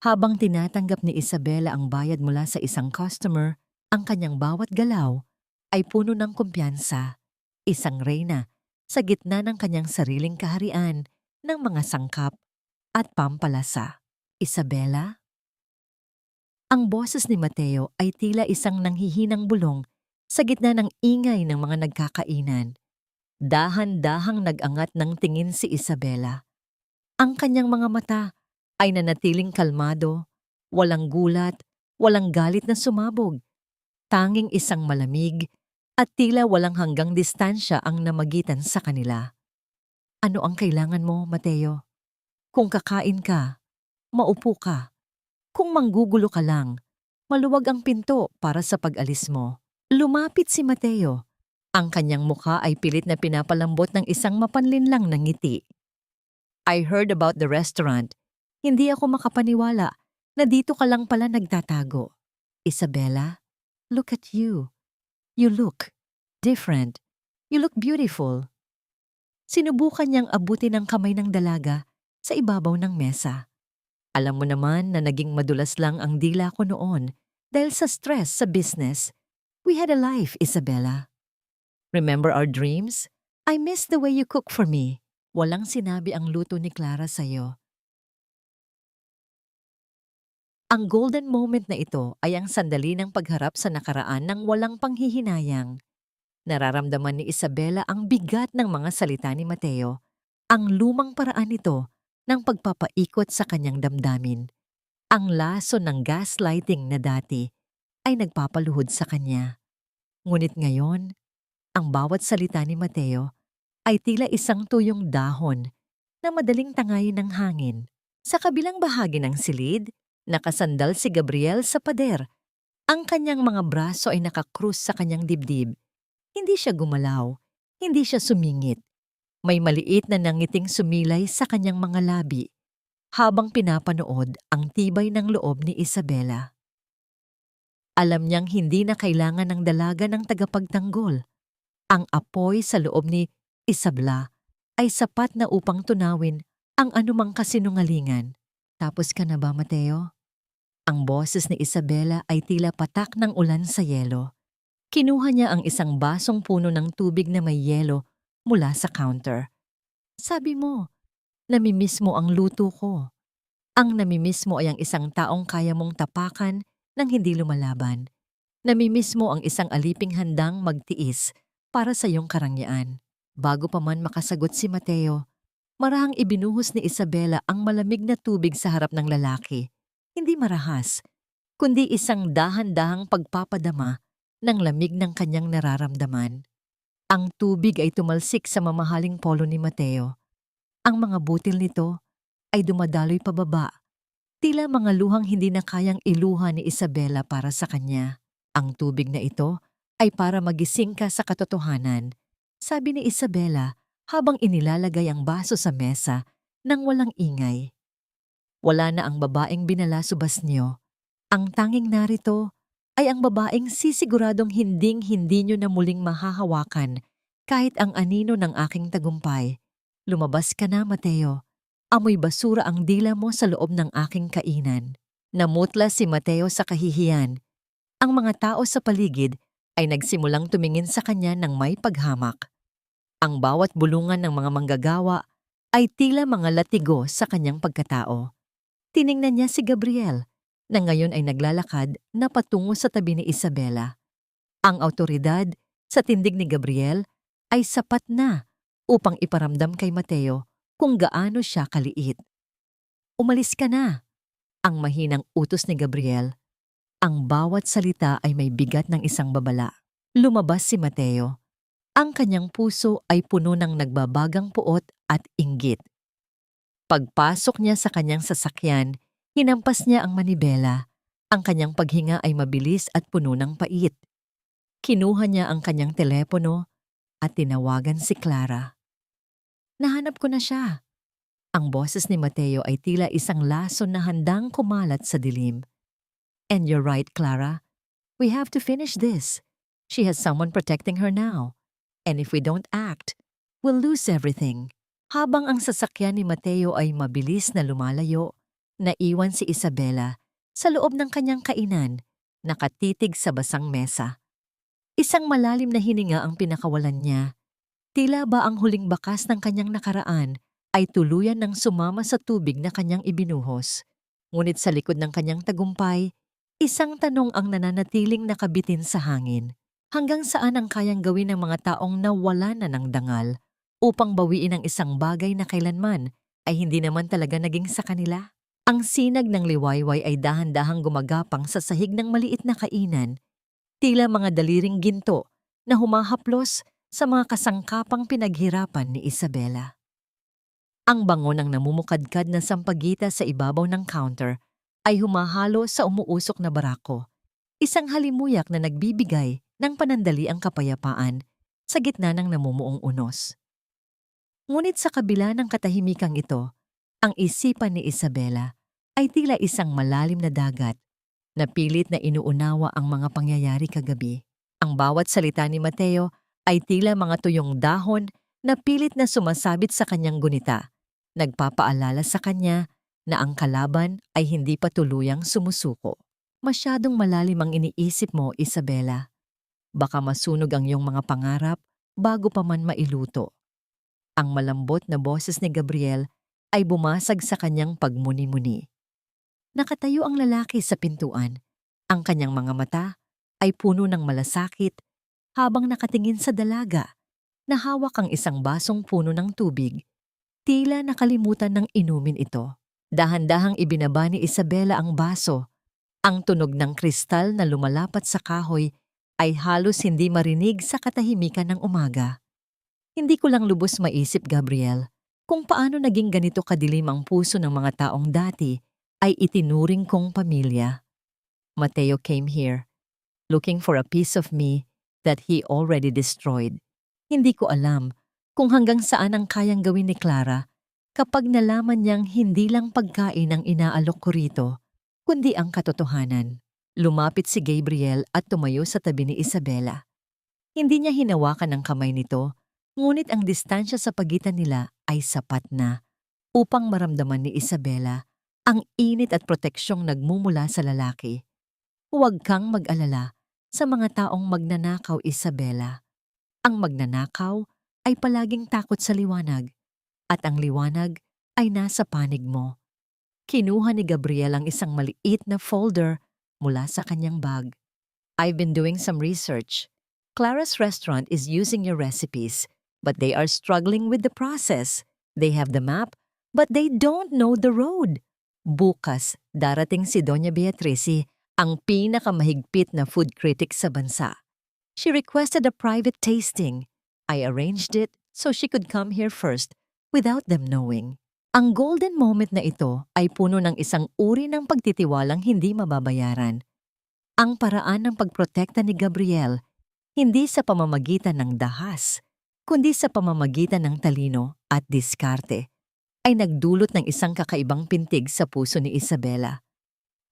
Habang tinatanggap ni Isabela ang bayad mula sa isang customer, ang kanyang bawat galaw ay puno ng kumpiyansa. Isang reyna sa gitna ng kanyang sariling kaharian ng mga sangkap at pampalasa. Isabela? Ang boses ni Mateo ay tila isang nanghihinang bulong sa gitna ng ingay ng mga nagkakainan. Dahan-dahang nag-angat ng tingin si Isabela. Ang kanyang mga mata ay nanatiling kalmado, walang gulat, walang galit na sumabog. Tanging isang malamig at tila walang hanggang distansya ang namagitan sa kanila. Ano ang kailangan mo, Mateo? Kung kakain ka, maupo ka. Kung manggugulo ka lang, maluwag ang pinto para sa pag-alis mo. Lumapit si Mateo. Ang kanyang mukha ay pilit na pinapalambot ng isang mapanlinlang na ngiti. I heard about the restaurant. Hindi ako makapaniwala na dito ka lang pala nagtatago. Isabela, look at you. You look different. You look beautiful. Sinubukan niyang abutin ang kamay ng dalaga sa ibabaw ng mesa. Alam mo naman na naging madulas lang ang dila ko noon dahil sa stress sa business. We had a life, Isabela. Remember our dreams? I miss the way you cook for me. Walang sinabi ang luto ni Clara sa'yo. Ang golden moment na ito ay ang sandali ng pagharap sa nakaraan ng walang panghihinayang. Nararamdaman ni Isabela ang bigat ng mga salita ni Mateo, ang lumang paraan nito ng pagpapaikot sa kanyang damdamin. Ang laso ng gaslighting na dati ay nagpapaluhod sa kanya. Ngunit ngayon, ang bawat salita ni Mateo ay tila isang tuyong dahon na madaling tangayin ng hangin. Sa kabilang bahagi ng silid, nakasandal si Gabriel sa pader. Ang kanyang mga braso ay nakakrus sa kanyang dibdib. Hindi siya gumalaw, hindi siya sumingit. May maliit na nangiting sumilay sa kanyang mga labi habang pinapanood ang tibay ng loob ni Isabela. Alam niyang hindi na kailangan ng dalaga ng tagapagtanggol. Ang apoy sa loob ni Isabela ay sapat na upang tunawin ang anumang kasinungalingan. Tapos ka na ba, Mateo? Ang boses ni Isabela ay tila patak ng ulan sa yelo. Kinuha niya ang isang basong puno ng tubig na may yelo mula sa counter. Sabi mo, namimiss mo ang luto ko. Ang namimiss mo ay ang isang taong kaya mong tapakan nang hindi lumalaban. Namimiss mo ang isang aliping handang magtiis para sa iyong karangyaan. Bago pa man makasagot si Mateo, marahang ibinuhos ni Isabela ang malamig na tubig sa harap ng lalaki. Hindi marahas, kundi isang dahan-dahang pagpapadama ng lamig ng kanyang nararamdaman. Ang tubig ay tumalsik sa mamahaling polo ni Mateo. Ang mga butil nito ay dumadaloy pababa, tila mga luhang hindi na kayang iluha ni Isabela para sa kanya. Ang tubig na ito ay para magising ka sa katotohanan, sabi ni Isabela habang inilalagay ang baso sa mesa nang walang ingay. Wala na ang babaeng binalasubas niyo. Ang tanging narito ay ang babaeng sisiguradong hinding-hindi niyo na muling mahahawakan kahit ang anino ng aking tagumpay. Lumabas ka na, Mateo. Amoy basura ang dila mo sa loob ng aking kainan. Namutla si Mateo sa kahihiyan. Ang mga tao sa paligid ay nagsimulang tumingin sa kanya ng may paghamak. Ang bawat bulungan ng mga manggagawa ay tila mga latigo sa kanyang pagkatao. Tiningnan niya si Gabriel, na ngayon ay naglalakad na patungo sa tabi ni Isabela. Ang awtoridad sa tindig ni Gabriel ay sapat na upang iparamdam kay Mateo kung gaano siya kaliit. Umalis ka na, ang mahinang utos ni Gabriel. Ang bawat salita ay may bigat ng isang babala. Lumabas si Mateo. Ang kanyang puso ay puno ng nagbabagang puot at inggit. Pagpasok niya sa kanyang sasakyan, hinampas niya ang manibela. Ang kanyang paghinga ay mabilis at puno ng pait. Kinuha niya ang kanyang telepono at tinawagan si Clara. Nahanap ko na siya. Ang boses ni Mateo ay tila isang lason na handang kumalat sa dilim. And you're right, Clara. We have to finish this. She has someone protecting her now. And if we don't act, we'll lose everything. Habang ang sasakyan ni Mateo ay mabilis na lumalayo, naiwan si Isabela sa loob ng kanyang kainan, nakatitig sa basang mesa. Isang malalim na hininga ang pinakawalan niya. Tila ba ang huling bakas ng kanyang nakaraan ay tuluyan ng sumama sa tubig na kanyang ibinuhos. Ngunit sa likod ng kanyang tagumpay, isang tanong ang nananatiling nakabitin sa hangin. Hanggang saan ang kayang gawin ng mga taong nawala na ng dangal upang bawiin ang isang bagay na kailanman ay hindi naman talaga naging sa kanila? Ang sinag ng liwayway ay dahan-dahang gumagapang sa sahig ng maliit na kainan, tila mga daliring ginto na humahaplos sa mga kasangkapang pinaghirapan ni Isabela. Ang bango ng namumukadkad na sampagita sa ibabaw ng counter ay humahalo sa umuusok na barako, isang halimuyak na nagbibigay ng panandaliang kapayapaan sa gitna ng namumuong unos. Ngunit sa kabila ng katahimikang ito, ang isipan ni Isabela ay tila isang malalim na dagat na pilit na inuunawa ang mga pangyayari kagabi. Ang bawat salita ni Mateo ay tila mga tuyong dahon na pilit na sumasabit sa kanyang gunita, nagpapaalala sa kanya na ang kalaban ay hindi pa tuluyang sumusuko. Masyadong malalim ang iniisip mo, Isabela. Baka masunog ang iyong mga pangarap bago pa man mailuto. Ang malambot na boses ni Gabriel ay bumasag sa kanyang pagmuni-muni. Nakatayo ang lalaki sa pintuan. Ang kanyang mga mata ay puno ng malasakit habang nakatingin sa dalaga na hawak ang isang basong puno ng tubig. Tila nakalimutan ng inumin ito. Dahan-dahang ibinaba ni Isabela ang baso. Ang tunog ng kristal na lumalapat sa kahoy ay halos hindi marinig sa katahimikan ng umaga. Hindi ko lang lubos maisip, Gabriel, kung paano naging ganito kadilim ang puso ng mga taong dati ay itinuring kong pamilya. Mateo came here, looking for a piece of me that he already destroyed. Hindi ko alam kung hanggang saan ang kayang gawin ni Clara kapag nalaman niyang hindi lang pagkain ang inaalok ko rito, kundi ang katotohanan. Lumapit si Gabriel at tumayo sa tabi ni Isabela. Hindi niya hinawakan ang kamay nito, ngunit ang distansya sa pagitan nila ay sapat na upang maramdaman ni Isabela ang init at proteksyong nagmumula sa lalaki. Huwag kang mag-alala sa mga taong magnanakaw, Isabela. Ang magnanakaw ay palaging takot sa liwanag, at ang liwanag ay nasa panig mo. Kinuha ni Gabriel ang isang maliit na folder mula sa kanyang bag. I've been doing some research. Clara's restaurant is using your recipes, but they are struggling with the process. They have the map, but they don't know the road. Bukas, darating si Doña Beatriz, ang pinakamahigpit na food critic sa bansa. She requested a private tasting. I arranged it so she could come here first without them knowing. Ang golden moment na ito ay puno ng isang uri ng pagtitiwalang hindi mababayaran. Ang paraan ng pagprotekta ni Gabriel, hindi sa pamamagitan ng dahas, kundi sa pamamagitan ng talino at diskarte, ay nagdulot ng isang kakaibang pintig sa puso ni Isabela.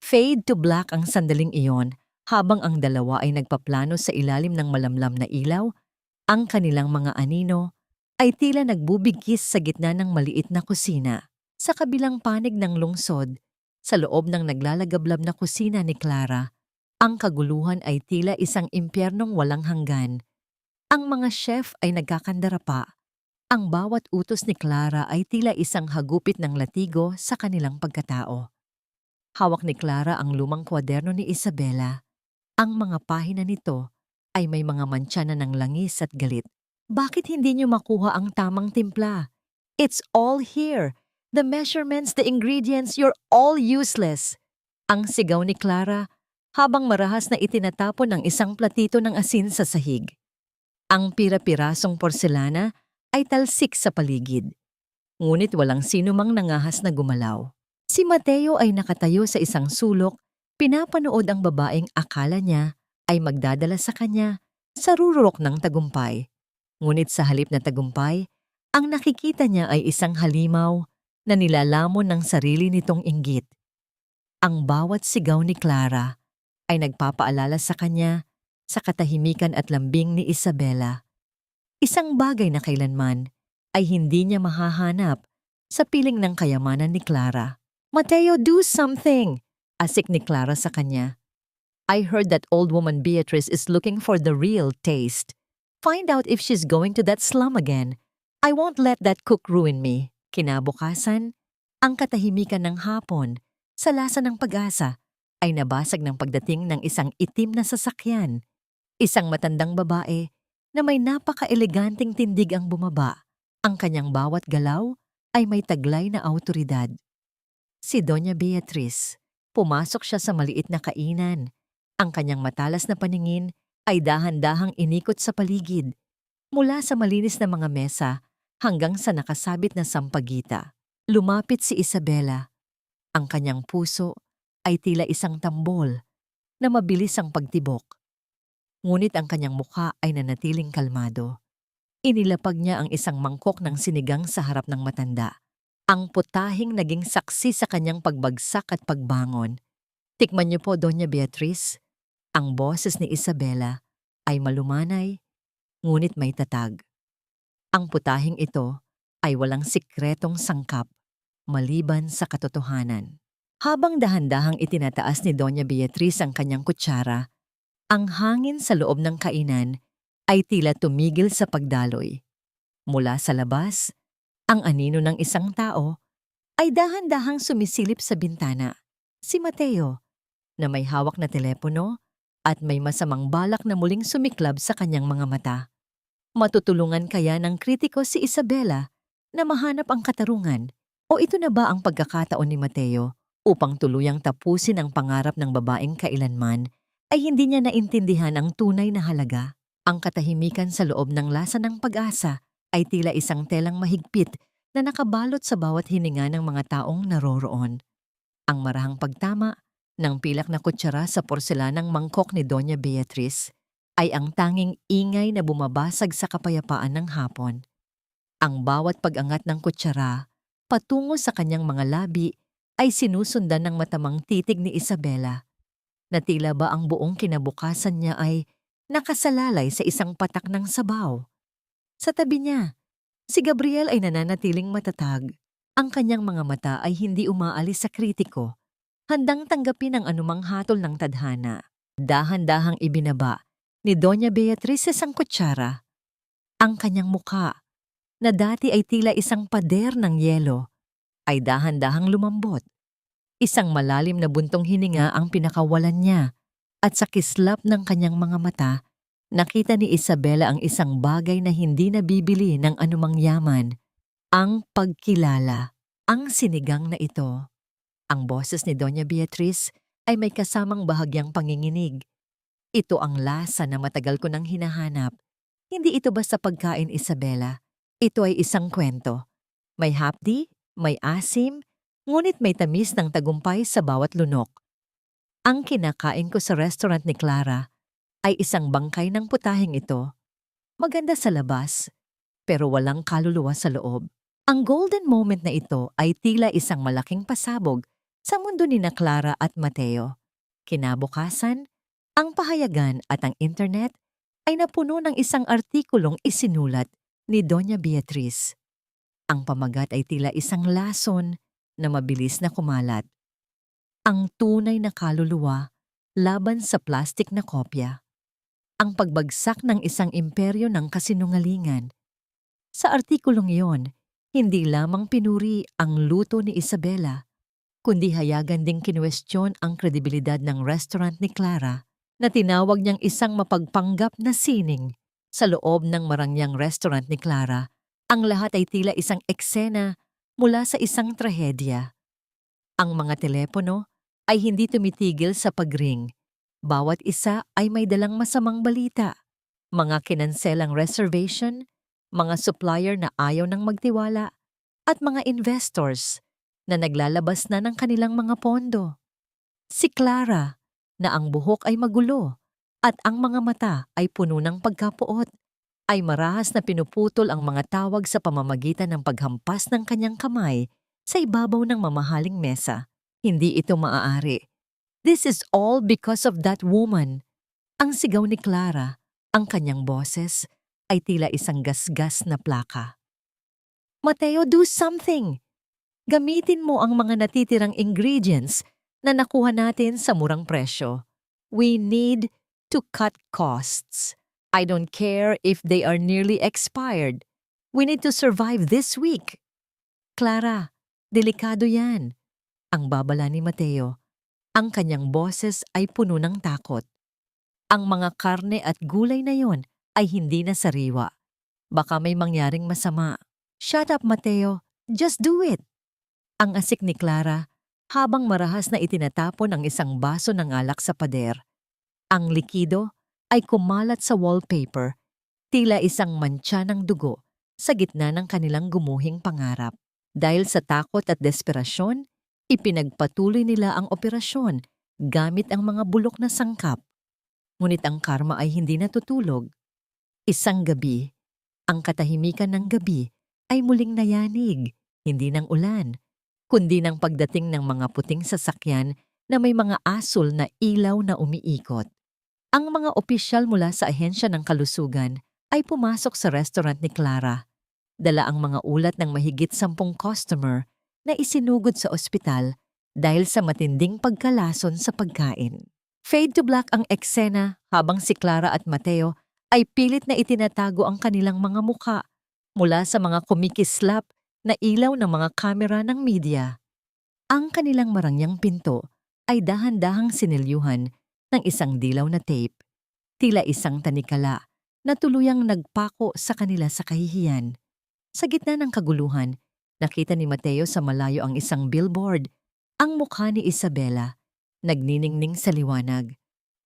Fade to black ang sandaling iyon Habang ang dalawa ay nagpaplano sa ilalim ng malamlam na ilaw, ang kanilang mga anino ay tila nagbubigkis sa gitna ng maliit na kusina. Sa kabilang panig ng lungsod, sa loob ng naglalagablab na kusina ni Clara, ang kaguluhan ay tila isang impyernong walang hanggan. Ang mga chef ay nagkakandara pa. Ang bawat utos ni Clara ay tila isang hagupit ng latigo sa kanilang pagkatao. Hawak ni Clara ang lumang kwaderno ni Isabela. Ang mga pahina nito ay may mga mantsa na ng langis at galit. Bakit hindi niyo makuha ang tamang timpla? It's all here. The measurements, the ingredients, you're all useless. Ang sigaw ni Clara habang marahas na itinatapon ang isang platito ng asin sa sahig. Ang pira-pirasong porselana ay talsik sa paligid. Ngunit walang sino mang nangahas na gumalaw. Si Mateo ay nakatayo sa isang sulok, pinapanood ang babaeng akala niya ay magdadala sa kanya sa rurok ng tagumpay. Ngunit sa halip na tagumpay, ang nakikita niya ay isang halimaw na nilalamon ng sarili nitong inggit. Ang bawat sigaw ni Clara ay nagpapaalala sa kanya sa katahimikan at lambing ni Isabela. Isang bagay na kailanman ay hindi niya mahahanap sa piling ng kayamanan ni Clara. Mateo, do something! Asik ni Clara sa kanya. I heard that old woman Beatrice is looking for the real taste. Find out if she's going to that slum again. I won't let that cook ruin me. Kinabukasan, ang katahimikan ng hapon sa lasa ng pag-asa ay nabasag ng pagdating ng isang itim na sasakyan. Isang matandang babae na may napaka-eleganting tindig ang bumaba. Ang kanyang bawat galaw ay may taglay na awtoridad. Si Doña Beatriz. Pumasok siya sa maliit na kainan. Ang kanyang matalas na paningin ay dahan-dahang inikot sa paligid, mula sa malinis na mga mesa hanggang sa nakasabit na sampagita. Lumapit si Isabela. Ang kanyang puso ay tila isang tambol na mabilis ang pagtibok. Ngunit ang kanyang mukha ay nanatiling kalmado. Inilapag niya ang isang mangkok ng sinigang sa harap ng matanda. Ang putahing naging saksi sa kanyang pagbagsak at pagbangon. Tikman niyo po, Doña Beatriz. Ang boses ni Isabela ay malumanay, ngunit may tatag. Ang putahing ito ay walang sikretong sangkap, maliban sa katotohanan. Habang dahan-dahang itinataas ni Doña Beatriz ang kanyang kutsara, ang hangin sa loob ng kainan ay tila tumigil sa pagdaloy. Mula sa labas, ang anino ng isang tao ay dahan-dahang sumisilip sa bintana. Si Mateo, na may hawak na telepono at may masamang balak na muling sumiklab sa kanyang mga mata. Matutulungan kaya ng kritiko si Isabela na mahanap ang katarungan, o ito na ba ang pagkakataon ni Mateo upang tuluyang tapusin ang pangarap ng babaeng kailanman ay hindi niya naintindihan ang tunay na halaga? Ang katahimikan sa loob ng lasa ng pag-asa ay tila isang telang mahigpit na nakabalot sa bawat hininga ng mga taong naroroon. Ang marahang pagtama ng pilak na kutsara sa porselanang mangkok ni Doña Beatriz ay ang tanging ingay na bumabasag sa kapayapaan ng hapon. Ang bawat pag-angat ng kutsara patungo sa kanyang mga labi ay sinusundan ng matamang titig ni Isabela, na tila ba ang buong kinabukasan niya ay nakasalalay sa isang patak ng sabaw. Sa tabi niya, si Gabriel ay nananatiling matatag. Ang kanyang mga mata ay hindi umaalis sa kritiko, handang tanggapin ang anumang hatol ng tadhana. Dahan-dahang ibinaba ni Doña Beatriz ang kutsara. Ang kanyang mukha, na dati ay tila isang pader ng yelo, ay dahan-dahang lumambot. Isang malalim na buntong hininga ang pinakawalan niya, at sa kislap ng kanyang mga mata, nakita ni Isabela ang isang bagay na hindi nabibili ng anumang yaman, ang pagkilala. Ang sinigang na ito. Ang boses ni Doña Beatriz ay may kasamang bahagyang panginginig. Ito ang lasa na matagal ko nang hinahanap. Hindi ito basta pagkain, Isabela. Ito ay isang kwento. May hapdi, may asim, ngunit may tamis ng tagumpay sa bawat lunok. Ang kinakain ko sa restaurant ni Clara ay isang bangkay ng putahing ito. Maganda sa labas, pero walang kaluluwa sa loob. Ang golden moment na ito ay tila isang malaking pasabog sa mundo ni na Clara at Mateo. Kinabukasan, Ang pahayagan at ang internet ay napuno ng isang artikulong isinulat ni Doña Beatriz. Ang pamagat ay tila isang lason na mabilis na kumalat. Ang tunay na kaluluwa laban sa plastik na kopya. Ang pagbagsak ng isang imperyo ng kasinungalingan. Sa artikulong iyon, hindi lamang pinuri ang luto ni Isabela, kundi hayagan ding kinuwestiyon ang kredibilidad ng restaurant ni Clara na tinawag niyang isang mapagpanggap na sining. Sa loob ng marangyang restaurant ni Clara, ang lahat ay tila isang eksena mula sa isang trahedya. Ang mga telepono ay hindi tumitigil sa pagring. Bawat isa ay may dalang masamang balita. Mga kinanselang reservation, mga supplier na ayaw nang magtiwala, at mga investors na naglalabas na ng kanilang mga pondo. Si Clara, na ang buhok ay magulo at ang mga mata ay puno ng pagkapuot, ay marahas na pinuputol ang mga tawag sa pamamagitan ng paghampas ng kanyang kamay sa ibabaw ng mamahaling mesa. Hindi ito maaari. This is all because of that woman. Ang sigaw ni Clara, ang kanyang boses, ay tila isang gasgas na plaka. Mateo, do something! Gamitin mo ang mga natitirang ingredients na nakuha natin sa murang presyo. We need to cut costs. I don't care if they are nearly expired. We need to survive this week. Clara, delikado yan. Ang babala ni Mateo. Ang kanyang boses ay puno ng takot. Ang mga karne at gulay na yon ay hindi na sariwa. Baka may mangyaring masama. Shut up, Mateo. Just do it. Ang asik ni Clara habang marahas na itinatapon ang isang baso ng alak sa pader. Ang likido ay kumalat sa wallpaper, tila isang mantsa ng dugo sa gitna ng kanilang gumuhing pangarap. Dahil sa takot at desperasyon, ipinagpatuloy nila ang operasyon gamit ang mga bulok na sangkap. Ngunit ang karma ay hindi natutulog. Isang gabi, ang katahimikan ng gabi ay muling nayanig, hindi ng ulan, kundi ng pagdating ng mga puting sasakyan na may mga asul na ilaw na umiikot. Ang mga opisyal mula sa ahensya ng kalusugan ay pumasok sa restaurant ni Clara. Dala ang mga ulat ng mahigit 10 customer na isinugod sa ospital dahil sa matinding pagkalason sa pagkain. Fade to black ang eksena habang si Clara at Mateo ay pilit na itinatago ang kanilang mga muka mula sa mga kumikislap na ilaw ng mga kamera ng media. Ang kanilang marangyang pinto ay dahan-dahang sinilyuhan ng isang dilaw na tape, tila isang tanikala na tuluyang nagpako sa kanila sa kahihiyan. Sa gitna ng kaguluhan, nakita ni Mateo sa malayo ang isang billboard, ang mukha ni Isabela, nagniningning sa liwanag,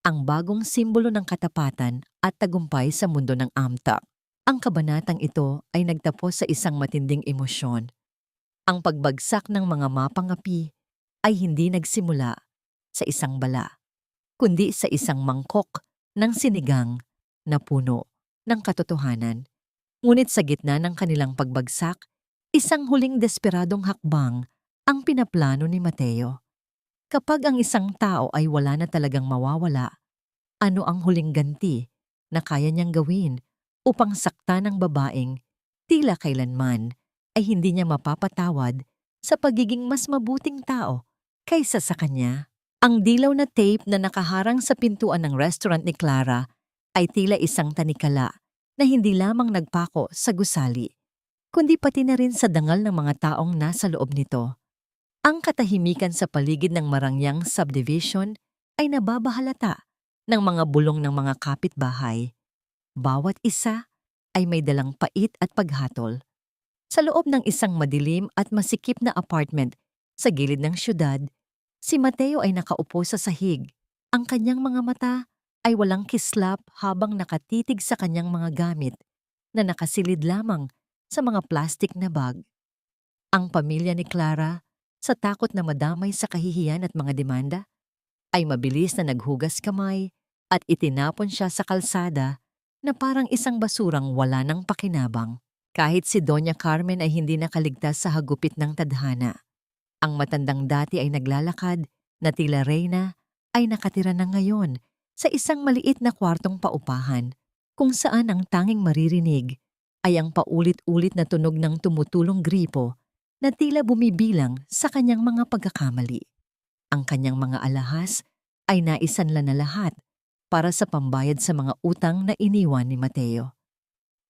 ang bagong simbolo ng katapatan at tagumpay sa mundo ng amtak. Ang kabanatang ito ay nagtapos sa isang matinding emosyon. Ang pagbagsak ng mga mapangapi ay hindi nagsimula sa isang bala, kundi sa isang mangkok ng sinigang na puno ng katotohanan. Ngunit sa gitna ng kanilang pagbagsak, isang huling desperadong hakbang ang pinaplano ni Mateo. Kapag ang isang tao ay wala na talagang mawawala, ano ang huling ganti na kaya niyang gawin upang sakta ng babaeng tila kailanman ay hindi niya mapapatawad sa pagiging mas mabuting tao kaysa sa kanya? Ang dilaw na tape na nakaharang sa pintuan ng restaurant ni Clara ay tila isang tanikala na hindi lamang nagpako sa gusali, kundi pati na rin sa dangal ng mga taong nasa loob nito. Ang katahimikan sa paligid ng marangyang subdivision ay nababahalata ng mga bulong ng mga kapitbahay. Bawat isa ay may dalang pait at paghatol. Sa loob ng isang madilim at masikip na apartment sa gilid ng syudad, si Mateo ay nakaupo sa sahig. Ang kanyang mga mata ay walang kislap habang nakatitig sa kanyang mga gamit na nakasilid lamang sa mga plastik na bag. Ang pamilya ni Clara, sa takot na madamay sa kahihiyan at mga demanda, ay mabilis na naghugas kamay at itinapon siya sa kalsada na parang isang basurang wala ng pakinabang. Kahit si Doña Carmen ay hindi nakaligtas sa hagupit ng tadhana. Ang matandang dati ay naglalakad na tila reyna ay nakatira na ngayon sa isang maliit na kwartong paupahan kung saan ang tanging maririnig ay ang paulit-ulit na tunog ng tumutulong gripo na tila bumibilang sa kanyang mga pagkakamali. Ang kanyang mga alahas ay naisanla na lahat para sa pambayad sa mga utang na iniwan ni Mateo.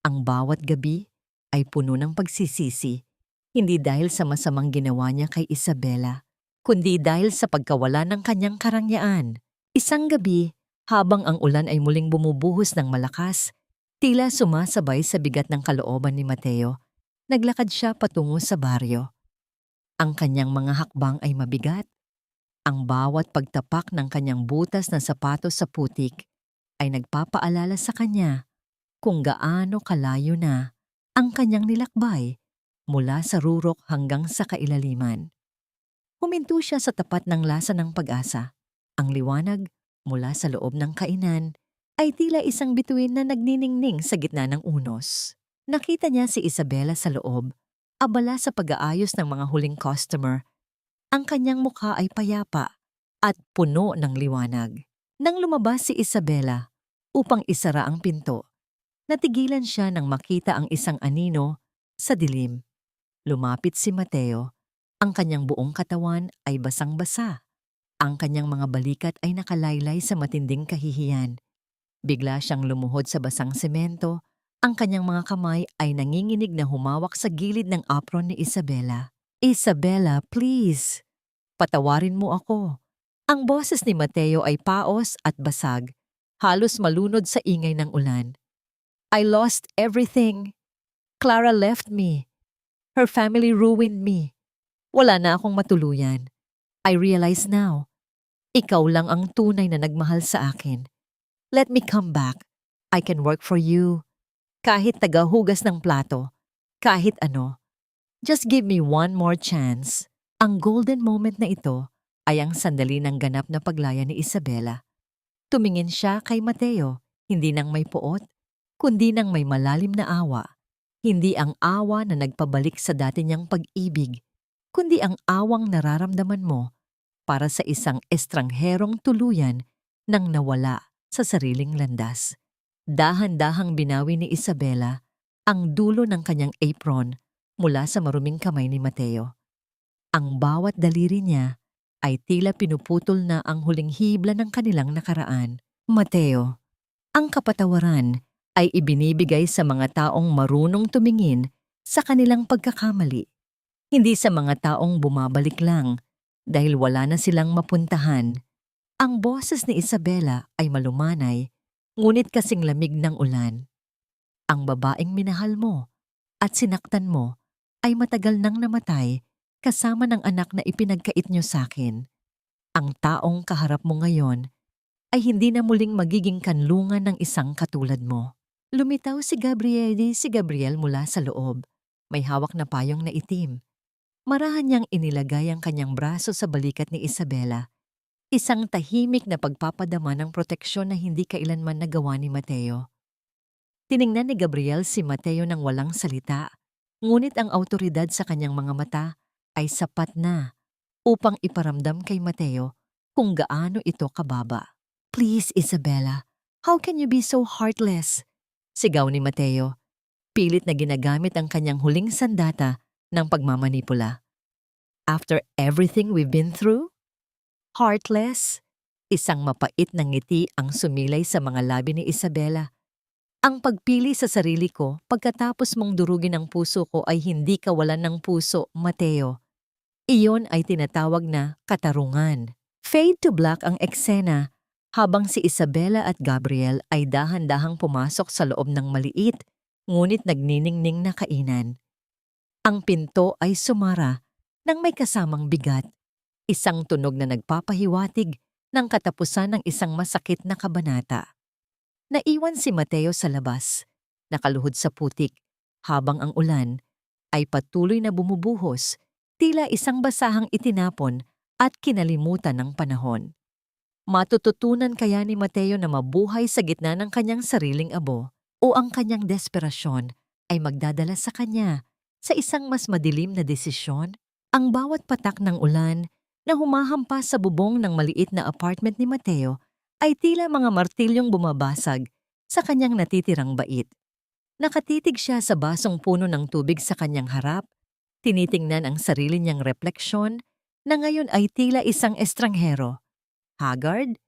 Ang bawat gabi ay puno ng pagsisisi, hindi dahil sa masamang ginawa niya kay Isabela, kundi dahil sa pagkawala ng kanyang karangyaan. Isang gabi, habang ang ulan ay muling bumubuhos ng malakas, tila sumasabay sa bigat ng kalooban ni Mateo, naglakad siya patungo sa baryo. Ang kanyang mga hakbang ay mabigat. Ang bawat pagtapak ng kanyang butas na sapatos sa putik ay nagpapaalala sa kanya kung gaano kalayo na ang kanyang nilakbay mula sa rurok hanggang sa kailaliman. Huminto siya sa tapat ng Lasa ng Pag-asa. Ang liwanag mula sa loob ng kainan ay tila isang bituin na nagniningning sa gitna ng unos. Nakita niya si Isabela sa loob, abala sa pag-aayos ng mga huling customer. Ang kanyang mukha ay payapa at puno ng liwanag. Nang lumabas si Isabela upang isara ang pinto, natigilan siya nang makita ang isang anino sa dilim. Lumapit si Mateo. Ang kanyang buong katawan ay basang-basa. Ang kanyang mga balikat ay nakalaylay sa matinding kahihiyan. Bigla siyang lumuhod sa basang semento. Ang kanyang mga kamay ay nanginginig na humawak sa gilid ng apron ni Isabela. Isabela, please! Patawarin mo ako. Ang boses ni Mateo ay paos at basag, halos malunod sa ingay ng ulan. I lost everything. Clara left me. Her family ruined me. Wala na akong matuluyan. I realize now, ikaw lang ang tunay na nagmahal sa akin. Let me come back. I can work for you. Kahit tagahugas ng plato, kahit ano. Just give me one more chance. Ang golden moment na ito ay ang sandali ng ganap na paglaya ni Isabela. Tumingin siya kay Mateo, hindi nang may puot, kundi nang may malalim na awa. Hindi ang awa na nagpabalik sa dati niyang pag-ibig, kundi ang awang nararamdaman mo para sa isang estrangherong tuluyan nang nawala sa sariling landas. Dahan-dahang binawi ni Isabela ang dulo ng kanyang apron mula sa maruming kamay ni Mateo. Ang bawat daliri niya ay tila pinuputol na ang huling hibla ng kanilang nakaraan. Mateo, ang kapatawaran ay ibinibigay sa mga taong marunong tumingin sa kanilang pagkakamali, hindi sa mga taong bumabalik lang dahil wala na silang mapuntahan. Ang boses ni Isabela ay malumanay, ngunit kasing lamig ng ulan. Ang babaeng minahal mo at sinaktan mo ay matagal nang namatay kasama ng anak na ipinagkait niyo sa akin. Ang taong kaharap mo ngayon ay hindi na muling magiging kanlungan ng isang katulad mo. Lumitaw si Gabriel mula sa loob. May hawak na payong na itim. Marahan niyang inilagay ang kanyang braso sa balikat ni Isabela. Isang tahimik na pagpapadama ng proteksyon na hindi kailanman nagawa ni Mateo. Tiningnan ni Gabriel si Mateo ng walang salita, ngunit ang awtoridad sa kanyang mga mata ay sapat na upang iparamdam kay Mateo kung gaano ito kababa. Please, Isabela, how can you be so heartless? Sigaw ni Mateo, pilit na ginagamit ang kanyang huling sandata ng pagmamanipula. After everything we've been through? Heartless? Isang mapait na ngiti ang sumilay sa mga labi ni Isabela. Ang pagpili sa sarili ko pagkatapos mong durugin ang puso ko ay hindi kawalan ng puso, Mateo. Iyon ay tinatawag na katarungan. Fade to black ang eksena habang si Isabela at Gabriel ay dahan-dahang pumasok sa loob ng maliit ngunit nagniningning na kainan. Ang pinto ay sumara nang may kasamang bigat, isang tunog na nagpapahiwatig ng katapusan ng isang masakit na kabanata. Naiwan si Mateo sa labas, nakaluhod sa putik, habang ang ulan ay patuloy na bumubuhos, tila isang basahang itinapon at kinalimutan ng panahon. Matututunan kaya ni Mateo na mabuhay sa gitna ng kanyang sariling abo o ang kanyang desperasyon ay magdadala sa kanya sa isang mas madilim na desisyon? Ang bawat patak ng ulan na humahampas sa bubong ng maliit na apartment ni Mateo ay tila mga martilyong bumabasag sa kanyang natitirang bait. Nakatitig siya sa basong puno ng tubig sa kanyang harap, tinitingnan ang sarili niyang refleksyon na ngayon ay tila isang estranghero. Haggard,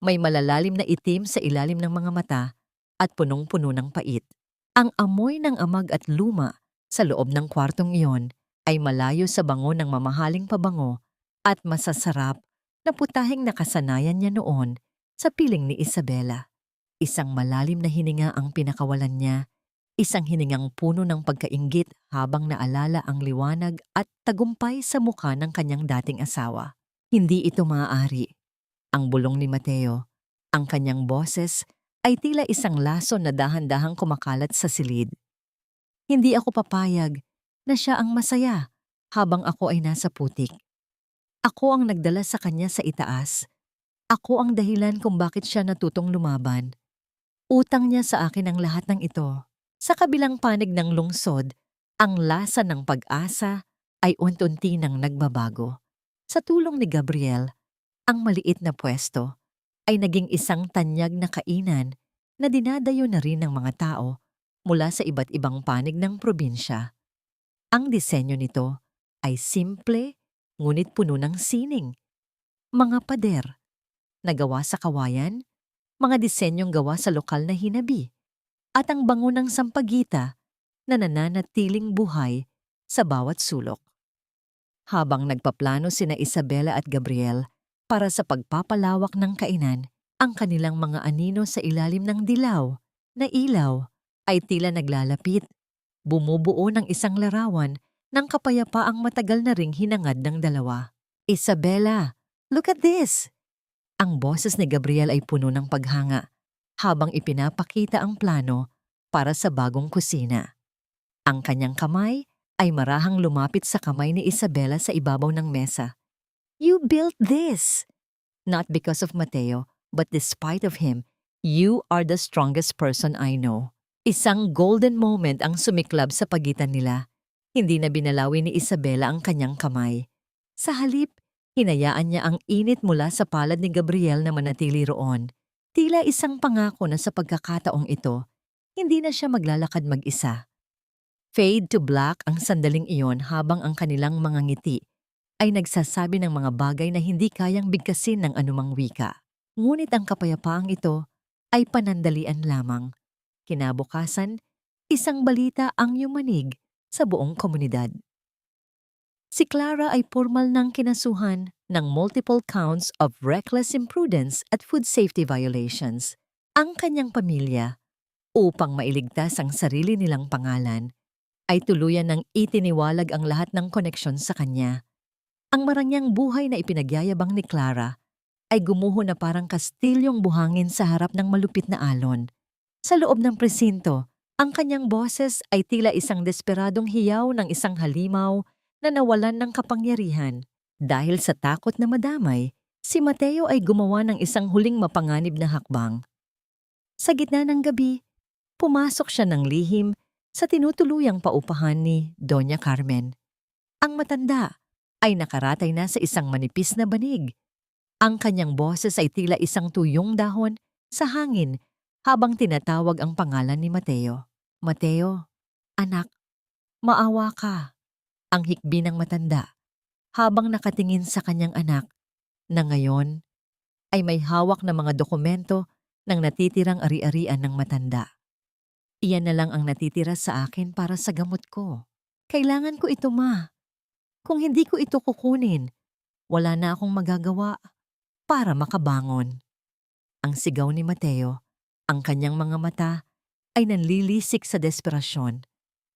may malalalim na itim sa ilalim ng mga mata at punong-puno ng pait. Ang amoy ng amag at luma sa loob ng kwartong iyon ay malayo sa bango ng mamahaling pabango at masasarap na putahing nakasanayan niya noon sa piling ni Isabela. Isang malalim na hininga ang pinakawalan niya, isang hiningang puno ng pagkainggit habang naalala ang liwanag at tagumpay sa mukha ng kanyang dating asawa. Hindi ito maaari. Ang bulong ni Mateo, ang kanyang boses, ay tila isang laso na dahan-dahang kumakalat sa silid. Hindi ako papayag na siya ang masaya habang ako ay nasa putik. Ako ang nagdala sa kanya sa itaas. Ako ang dahilan kung bakit siya natutong lumaban. Utang niya sa akin ang lahat ng ito. Sa kabilang panig ng lungsod, ang lasa ng pag-asa ay unti-unti nang nagbabago. Sa tulong ni Gabriel, ang maliit na pwesto ay naging isang tanyag na kainan na dinadayo na rin ng mga tao mula sa iba't ibang panig ng probinsya. Ang disenyo nito ay simple ngunit puno ng sining. Mga pader na gawa sa kawayan, mga disenyong gawa sa lokal na hinabi, at ang bango ng sampagita na nananatiling buhay sa bawat sulok. Habang nagpaplano sina Isabela at Gabriel para sa pagpapalawak ng kainan, ang kanilang mga anino sa ilalim ng dilaw na ilaw ay tila naglalapit, bumubuo ng isang larawan ng kapayapaang matagal na ring hinangad ng dalawa. Isabela, look at this! Ang boses ni Gabriel ay puno ng paghanga habang ipinapakita ang plano para sa bagong kusina. Ang kanyang kamay ay marahang lumapit sa kamay ni Isabela sa ibabaw ng mesa. You built this! Not because of Mateo, but despite of him, you are the strongest person I know. Isang golden moment ang sumiklab sa pagitan nila. Hindi na binalawi ni Isabela ang kanyang kamay. Sa halip, hinayaan niya ang init mula sa palad ni Gabriel na manatili roon. Tila isang pangako na sa pagkakataong ito, hindi na siya maglalakad mag-isa. Fade to black ang sandaling iyon habang ang kanilang mga ngiti ay nagsasabi ng mga bagay na hindi kayang bigkasin ng anumang wika. Ngunit ang kapayapaang ito ay panandalian lamang. Kinabukasan, isang balita ang yumanig sa buong komunidad. Si Clara ay formal ng kinasuhan ng multiple counts of reckless imprudence at food safety violations. Ang kanyang pamilya, upang mailigtas ang sarili nilang pangalan, ay tuluyan ng itiniwalag ang lahat ng koneksyon sa kanya. Ang marangyang buhay na ipinagyayabang ni Clara ay gumuho na parang kastilyong buhangin sa harap ng malupit na alon. Sa loob ng presinto, ang kanyang boses ay tila isang desperadong hiyaw ng isang halimaw na nawalan ng kapangyarihan. Dahil sa takot na madamay, si Mateo ay gumawa ng isang huling mapanganib na hakbang. Sa gitna ng gabi, pumasok siya ng lihim sa tinutuluyang paupahan ni Doña Carmen. Ang matanda ay nakaratay na sa isang manipis na banig. Ang kanyang boses ay tila isang tuyong dahon sa hangin habang tinatawag ang pangalan ni Mateo. Mateo, anak, maawa ka. Ang hikbi ng matanda habang nakatingin sa kanyang anak na ngayon ay may hawak na mga dokumento ng natitirang ari-arian ng matanda. Iyan na lang ang natitira sa akin para sa gamot ko. Kailangan ko ito, ma. Kung hindi ko ito kukunin, wala na akong magagawa para makabangon. Ang sigaw ni Mateo, ang kanyang mga mata ay nanlilisik sa desperasyon.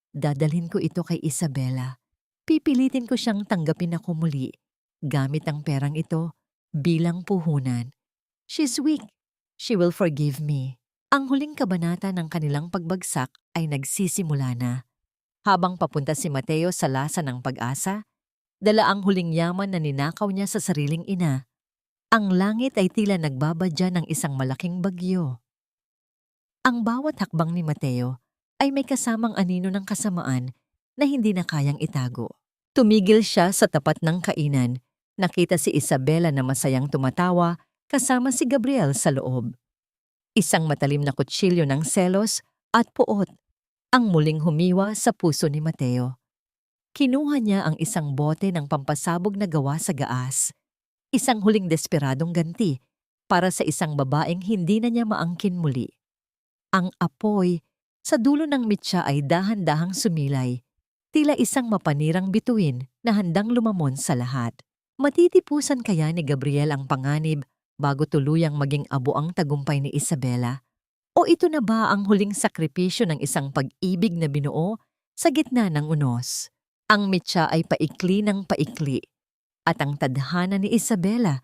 Dadalhin ko ito kay Isabela. Pipilitin ko siyang tanggapin ako muli gamit ang perang ito bilang puhunan. She's weak. She will forgive me. Ang huling kabanata ng kanilang pagbagsak ay nagsisimula na. Habang papunta si Mateo sa lasa ng pag-asa, dala ang huling yaman na ninakaw niya sa sariling ina. Ang langit ay tila nagbabadya ng isang malaking bagyo. Ang bawat hakbang ni Mateo ay may kasamang anino ng kasamaan na hindi na kayang itago. Tumigil siya sa tapat ng kainan. Nakita si Isabela na masayang tumatawa kasama si Gabriel sa loob. Isang matalim na kutsilyo ng selos at puot ang muling humiwa sa puso ni Mateo. Kinuha niya ang isang bote ng pampasabog na gawa sa gaas, isang huling desperadong ganti para sa isang babaeng hindi na niya maangkin muli. Ang apoy sa dulo ng mitya ay dahan-dahang sumilay, tila isang mapanirang bituin na handang lumamon sa lahat. Matitipusan kaya ni Gabriel ang panganib bago tuluyang maging abo ang tagumpay ni Isabela? O ito na ba ang huling sakripisyo ng isang pag-ibig na binuo sa gitna ng unos? Ang mitya ay paikli ng paikli, at ang tadhana ni Isabela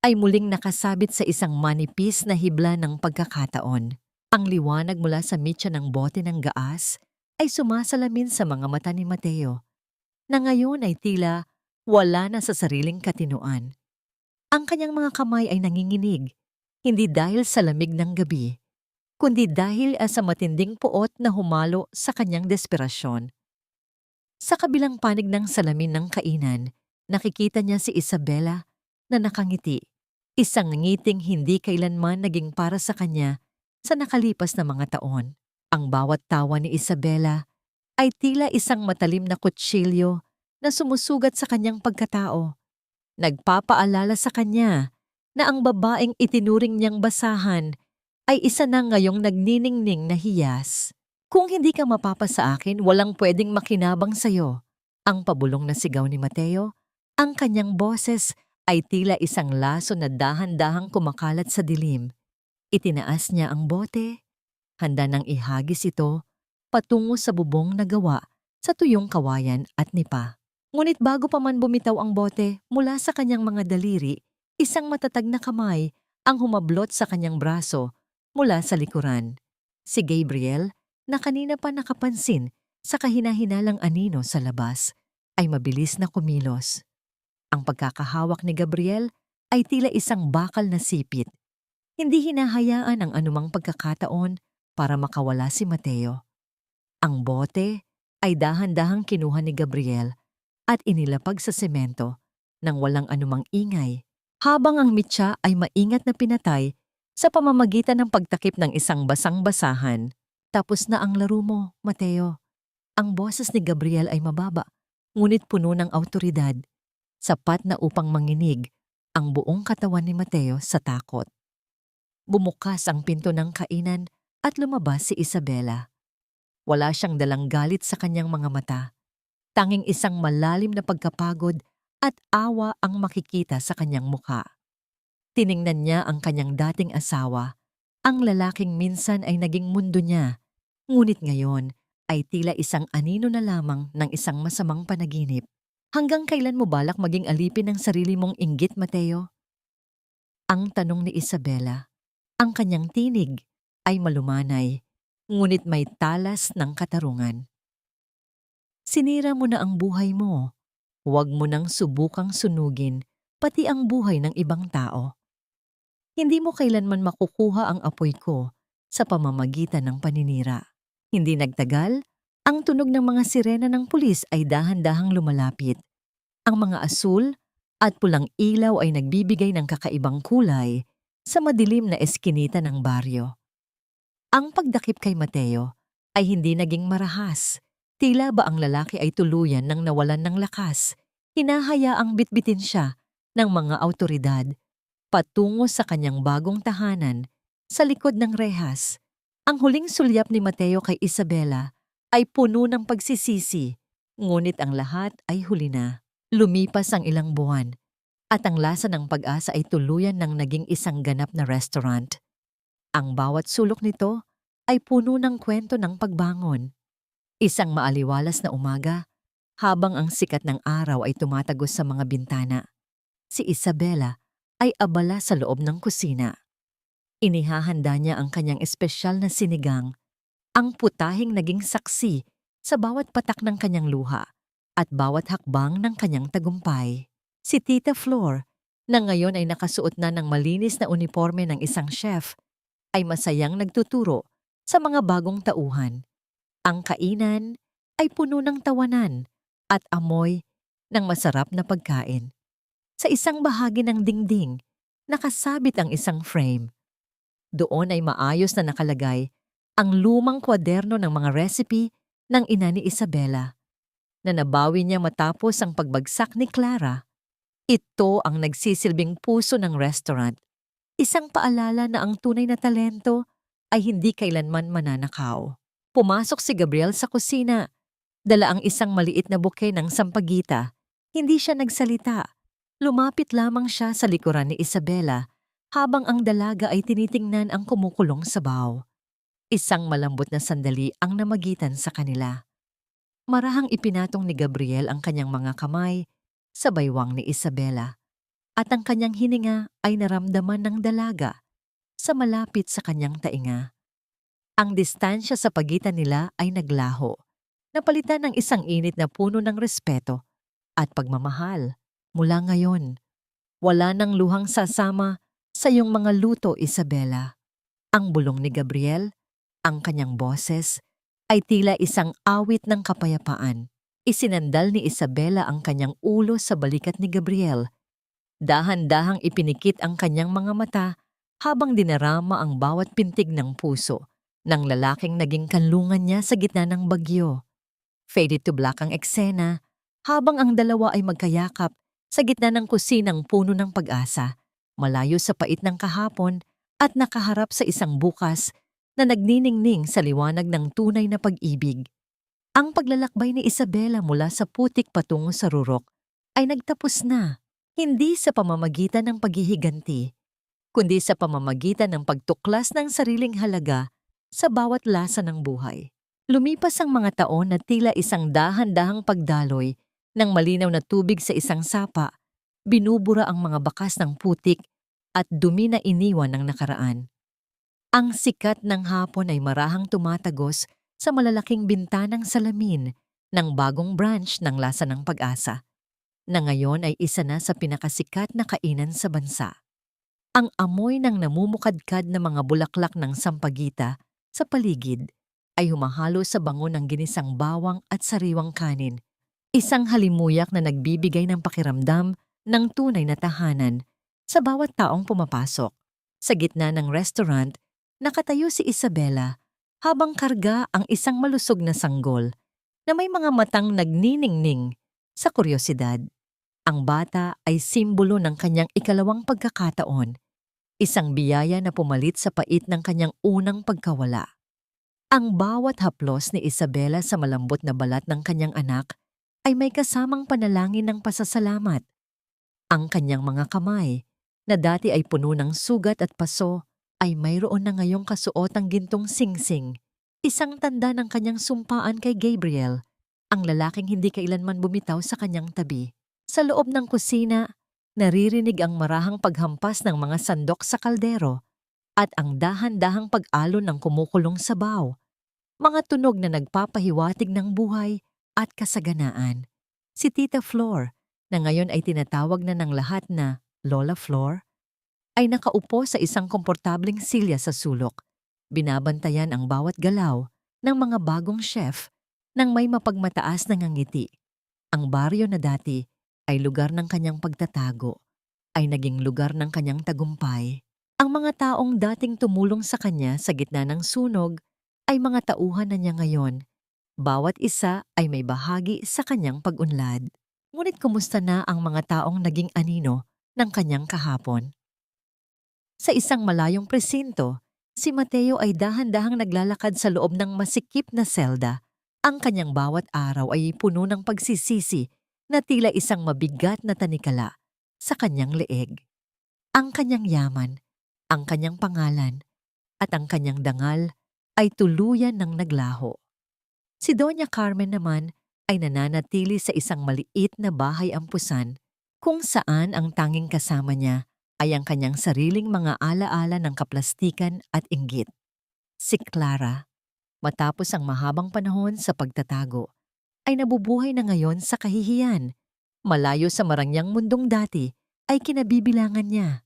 ay muling nakasabit sa isang manipis na hibla ng pagkakataon. Ang liwanag mula sa mitya ng bote ng gaas ay sumasalamin sa mga mata ni Mateo, na ngayon ay tila wala na sa sariling katinuan. Ang kanyang mga kamay ay nanginginig, hindi dahil sa lamig ng gabi, kundi dahil sa matinding puot na humalo sa kanyang desperasyon. Sa kabilang panig ng salamin ng kainan, nakikita niya si Isabela na nakangiti, isang ngiting hindi kailanman naging para sa kanya sa nakalipas na mga taon. Ang bawat tawa ni Isabela ay tila isang matalim na kutsilyo na sumusugat sa kanyang pagkatao. Nagpapaalala sa kanya na ang babaeng itinuring niyang basahan ay isa na ngayong nagniningning na hiyas. Kung hindi ka mapapa sa akin, walang pwedeng makinabang sa'yo. Ang pabulong na sigaw ni Mateo, ang kanyang boses ay tila isang laso na dahan-dahang kumakalat sa dilim. Itinaas niya ang bote, handa nang ihagis ito patungo sa bubong na gawa sa tuyong kawayan at nipa. Ngunit bago pa man bumitaw ang bote mula sa kanyang mga daliri, isang matatag na kamay ang humablot sa kanyang braso mula sa likuran. Si Gabriel, na kanina pa nakapansin sa kahina-hinalang anino sa labas, ay mabilis na kumilos. Ang pagkakahawak ni Gabriel ay tila isang bakal na sipit. Hindi hinahayaan ang anumang pagkakataon para makawala si Mateo. Ang bote ay dahan-dahang kinuha ni Gabriel at inilapag sa semento nang walang anumang ingay, habang ang mitya ay maingat na pinatay sa pamamagitan ng pagtakip ng isang basang-basahan. Tapos na ang laro mo, Mateo. Ang boses ni Gabriel ay mababa, ngunit puno ng awtoridad, sapat na upang manginig ang buong katawan ni Mateo sa takot. Bumukas ang pinto ng kainan at lumabas si Isabela. Wala siyang dalang galit sa kanyang mga mata. Tanging isang malalim na pagkapagod at awa ang makikita sa kanyang mukha. Tiningnan niya ang kanyang dating asawa, ang lalaking minsan ay naging mundo niya, ngunit ngayon ay tila isang anino na lamang ng isang masamang panaginip. Hanggang kailan mo balak maging alipin ng sarili mong inggit, Mateo? Ang tanong ni Isabela. Ang kanyang tinig ay malumanay, ngunit may talas ng katarungan. Sinira mo na ang buhay mo. Huwag mo nang subukang sunugin pati ang buhay ng ibang tao. Hindi mo kailanman makukuha ang apoy ko sa pamamagitan ng paninira. Hindi nagtagal, ang tunog ng mga sirena ng pulis ay dahan-dahang lumalapit. Ang mga asul at pulang ilaw ay nagbibigay ng kakaibang kulay sa madilim na eskinita ng baryo. Ang pagdakip kay Mateo ay hindi naging marahas. Tila ba ang lalaki ay tuluyan nang nawalan ng lakas, hinahayaang bitbitin siya ng mga awtoridad patungo sa kanyang bagong tahanan sa likod ng rehas. Ang huling sulyap ni Mateo kay Isabela ay puno ng pagsisisi, ngunit ang lahat ay huli na. Lumipas ang ilang buwan, at ang lasa ng pag-asa ay tuluyan ng naging isang ganap na restaurant. Ang bawat sulok nito ay puno ng kwento ng pagbangon. Isang maaliwalas na umaga, habang ang sikat ng araw ay tumatagos sa mga bintana, si Isabela ay abala sa loob ng kusina. Inihahanda niya ang kanyang espesyal na sinigang, ang putahing naging saksi sa bawat patak ng kanyang luha at bawat hakbang ng kanyang tagumpay. Si Tita Flor, na ngayon ay nakasuot na ng malinis na uniforme ng isang chef, ay masayang nagtuturo sa mga bagong tauhan. Ang kainan ay puno ng tawanan at amoy ng masarap na pagkain. Sa isang bahagi ng dingding, nakasabit ang isang frame. Doon ay maayos na nakalagay ang lumang kwaderno ng mga recipe ng ina ni Isabela na nabawi niya matapos ang pagbagsak ni Clara. Ito ang nagsisilbing puso ng restaurant. Isang paalala na ang tunay na talento ay hindi kailanman mananakaw. Pumasok si Gabriel sa kusina. Dala ang isang maliit na buke ng sampagita. Hindi siya nagsalita. Lumapit lamang siya sa likuran ni Isabela habang ang dalaga ay tinitingnan ang kumukulong sabaw. Isang malambot na sandali ang namagitan sa kanila. Marahang ipinatong ni Gabriel ang kanyang mga kamay sa baywang ni Isabela at ang kanyang hininga ay naramdaman ng dalaga sa malapit sa kanyang tainga. Ang distansya sa pagitan nila ay naglaho, napalitan ng isang init na puno ng respeto at pagmamahal. Mula ngayon, wala nang luhang sasama sa iyong mga luto, Isabela. Ang bulong ni Gabriel, ang kanyang boses, ay tila isang awit ng kapayapaan. Isinandal ni Isabela ang kanyang ulo sa balikat ni Gabriel. Dahan-dahang ipinikit ang kanyang mga mata habang dinarama ang bawat pintig ng puso ng lalaking naging kanlungan niya sa gitna ng bagyo. Faded to black ang eksena habang ang dalawa ay magkayakap sa gitna ng kusinang puno ng pag-asa, malayo sa pait ng kahapon at nakaharap sa isang bukas na nagniningning sa liwanag ng tunay na pag-ibig. Ang paglalakbay ni Isabela mula sa putik patungo sa rurok ay nagtapos na, hindi sa pamamagitan ng paghihiganti, kundi sa pamamagitan ng pagtuklas ng sariling halaga sa bawat lasa ng buhay. Lumipas ang mga taon na tila isang dahan-dahang pagdaloy ng malinaw na tubig sa isang sapa, binubura ang mga bakas ng putik at dumi na iniwan ng nakaraan. Ang sikat ng hapon ay marahang tumatagos sa malalaking bintanang salamin ng bagong branch ng Lasa ng Pag-asa, na ngayon ay isa na sa pinakasikat na kainan sa bansa. Ang amoy ng namumukadkad na mga bulaklak ng sampagita sa paligid ay humahalo sa bango ng ginisang bawang at sariwang kanin, isang halimuyak na nagbibigay ng pakiramdam ng tunay na tahanan sa bawat taong pumapasok. Sa gitna ng restaurant, nakatayo si Isabela habang karga ang isang malusog na sanggol na may mga matang nagniningning sa kuryosidad. Ang bata ay simbolo ng kanyang ikalawang pagkakataon, isang biyaya na pumalit sa pait ng kanyang unang pagkawala. Ang bawat haplos ni Isabela sa malambot na balat ng kanyang anak ay may kasamang panalangin ng pasasalamat. Ang kanyang mga kamay, na dati ay puno ng sugat at paso, ay mayroon na ngayong kasuotang gintong singsing, isang tanda ng kanyang sumpaan kay Gabriel, ang lalaking hindi kailanman bumitaw sa kanyang tabi. Sa loob ng kusina, naririnig ang marahang paghampas ng mga sandok sa kaldero at ang dahan-dahang pag-alon ng kumukulong sabaw, mga tunog na nagpapahiwatig ng buhay at kasaganaan. Si Tita Flor, na ngayon ay tinatawag na ng lahat na Lola Flor, ay nakaupo sa isang komportableng silya sa sulok. Binabantayan ang bawat galaw ng mga bagong chef nang may mapagmataas na ngangiti. Ang baryo na dati ay lugar ng kanyang pagtatago, ay naging lugar ng kanyang tagumpay. Ang mga taong dating tumulong sa kanya sa gitna ng sunog ay mga tauhan na niya ngayon. Bawat isa ay may bahagi sa kanyang pag-unlad. Ngunit kumusta na ang mga taong naging anino ng kanyang kahapon? Sa isang malayong presinto, si Mateo ay dahan-dahang naglalakad sa loob ng masikip na selda. Ang kanyang bawat araw ay puno ng pagsisisi na tila isang mabigat na tanikala sa kanyang leeg. Ang kanyang yaman, ang kanyang pangalan, at ang kanyang dangal ay tuluyan ng naglaho. Si Doña Carmen naman ay nananatili sa isang maliit na bahay ampusan kung saan ang tanging kasama niya ay ang kanyang sariling mga alaala ng kaplastikan at inggit. Si Clara, matapos ang mahabang panahon sa pagtatago, ay nabubuhay na ngayon sa kahihiyan. Malayo sa marangyang mundong dati ay kinabibilangan niya.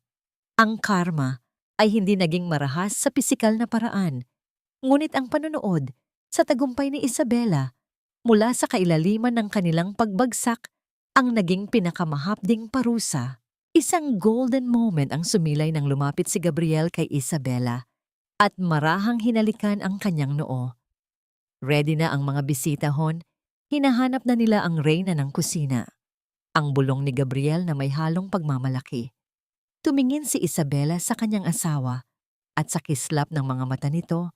Ang karma ay hindi naging marahas sa pisikal na paraan, ngunit ang panonood sa tagumpay ni Isabela mula sa kailaliman ng kanilang pagbagsak ang naging pinakamahapding parusa. Isang golden moment ang sumilay nang lumapit si Gabriel kay Isabela at marahang hinalikan ang kanyang noo. Ready na ang mga bisita hon, hinahanap na nila ang reyna ng kusina. Ang bulong ni Gabriel na may halong pagmamalaki. Tumingin si Isabela sa kanyang asawa at sa kislap ng mga mata nito,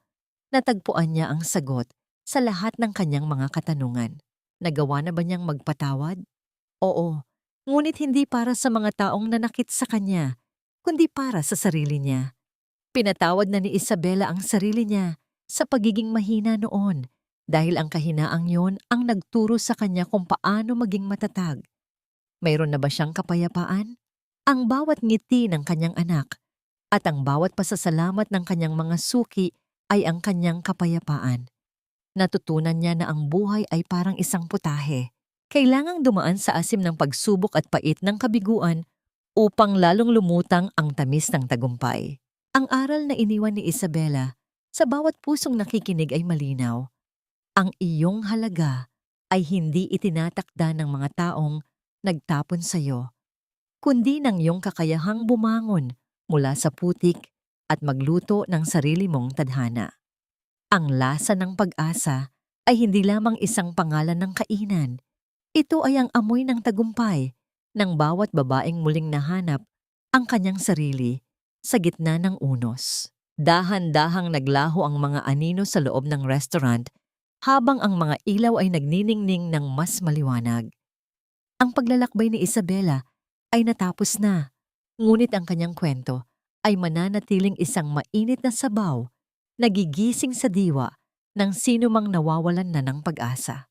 natagpuan niya ang sagot sa lahat ng kanyang mga katanungan. Nagawa na ba niyang magpatawad? Oo, ngunit hindi para sa mga taong nanakit sa kanya, kundi para sa sarili niya. Pinatawad na ni Isabela ang sarili niya sa pagiging mahina noon dahil ang kahinaang yon ang nagturo sa kanya kung paano maging matatag. Mayroon na ba siyang kapayapaan? Ang bawat ngiti ng kanyang anak at ang bawat pasasalamat ng kanyang mga suki ay ang kanyang kapayapaan. Natutunan niya na ang buhay ay parang isang putahe. Kailangang dumaan sa asim ng pagsubok at pait ng kabiguan upang lalong lumutang ang tamis ng tagumpay. Ang aral na iniwan ni Isabela sa bawat pusong nakikinig ay malinaw. Ang iyong halaga ay hindi itinatakda ng mga taong nagtapon sa iyo, kundi ng iyong kakayahang bumangon mula sa putik at magluto ng sarili mong tadhana. Ang lasa ng pag-asa ay hindi lamang isang pangalan ng kainan. Ito ay ang amoy ng tagumpay ng bawat babaeng muling nahanap ang kanyang sarili sa gitna ng unos. Dahan-dahang naglaho ang mga anino sa loob ng restaurant habang ang mga ilaw ay nagniningning ng mas maliwanag. Ang paglalakbay ni Isabela ay natapos na, ngunit ang kanyang kwento ay mananatiling isang mainit na sabaw, nagigising sa diwa ng sino mang nawawalan na ng pag-asa.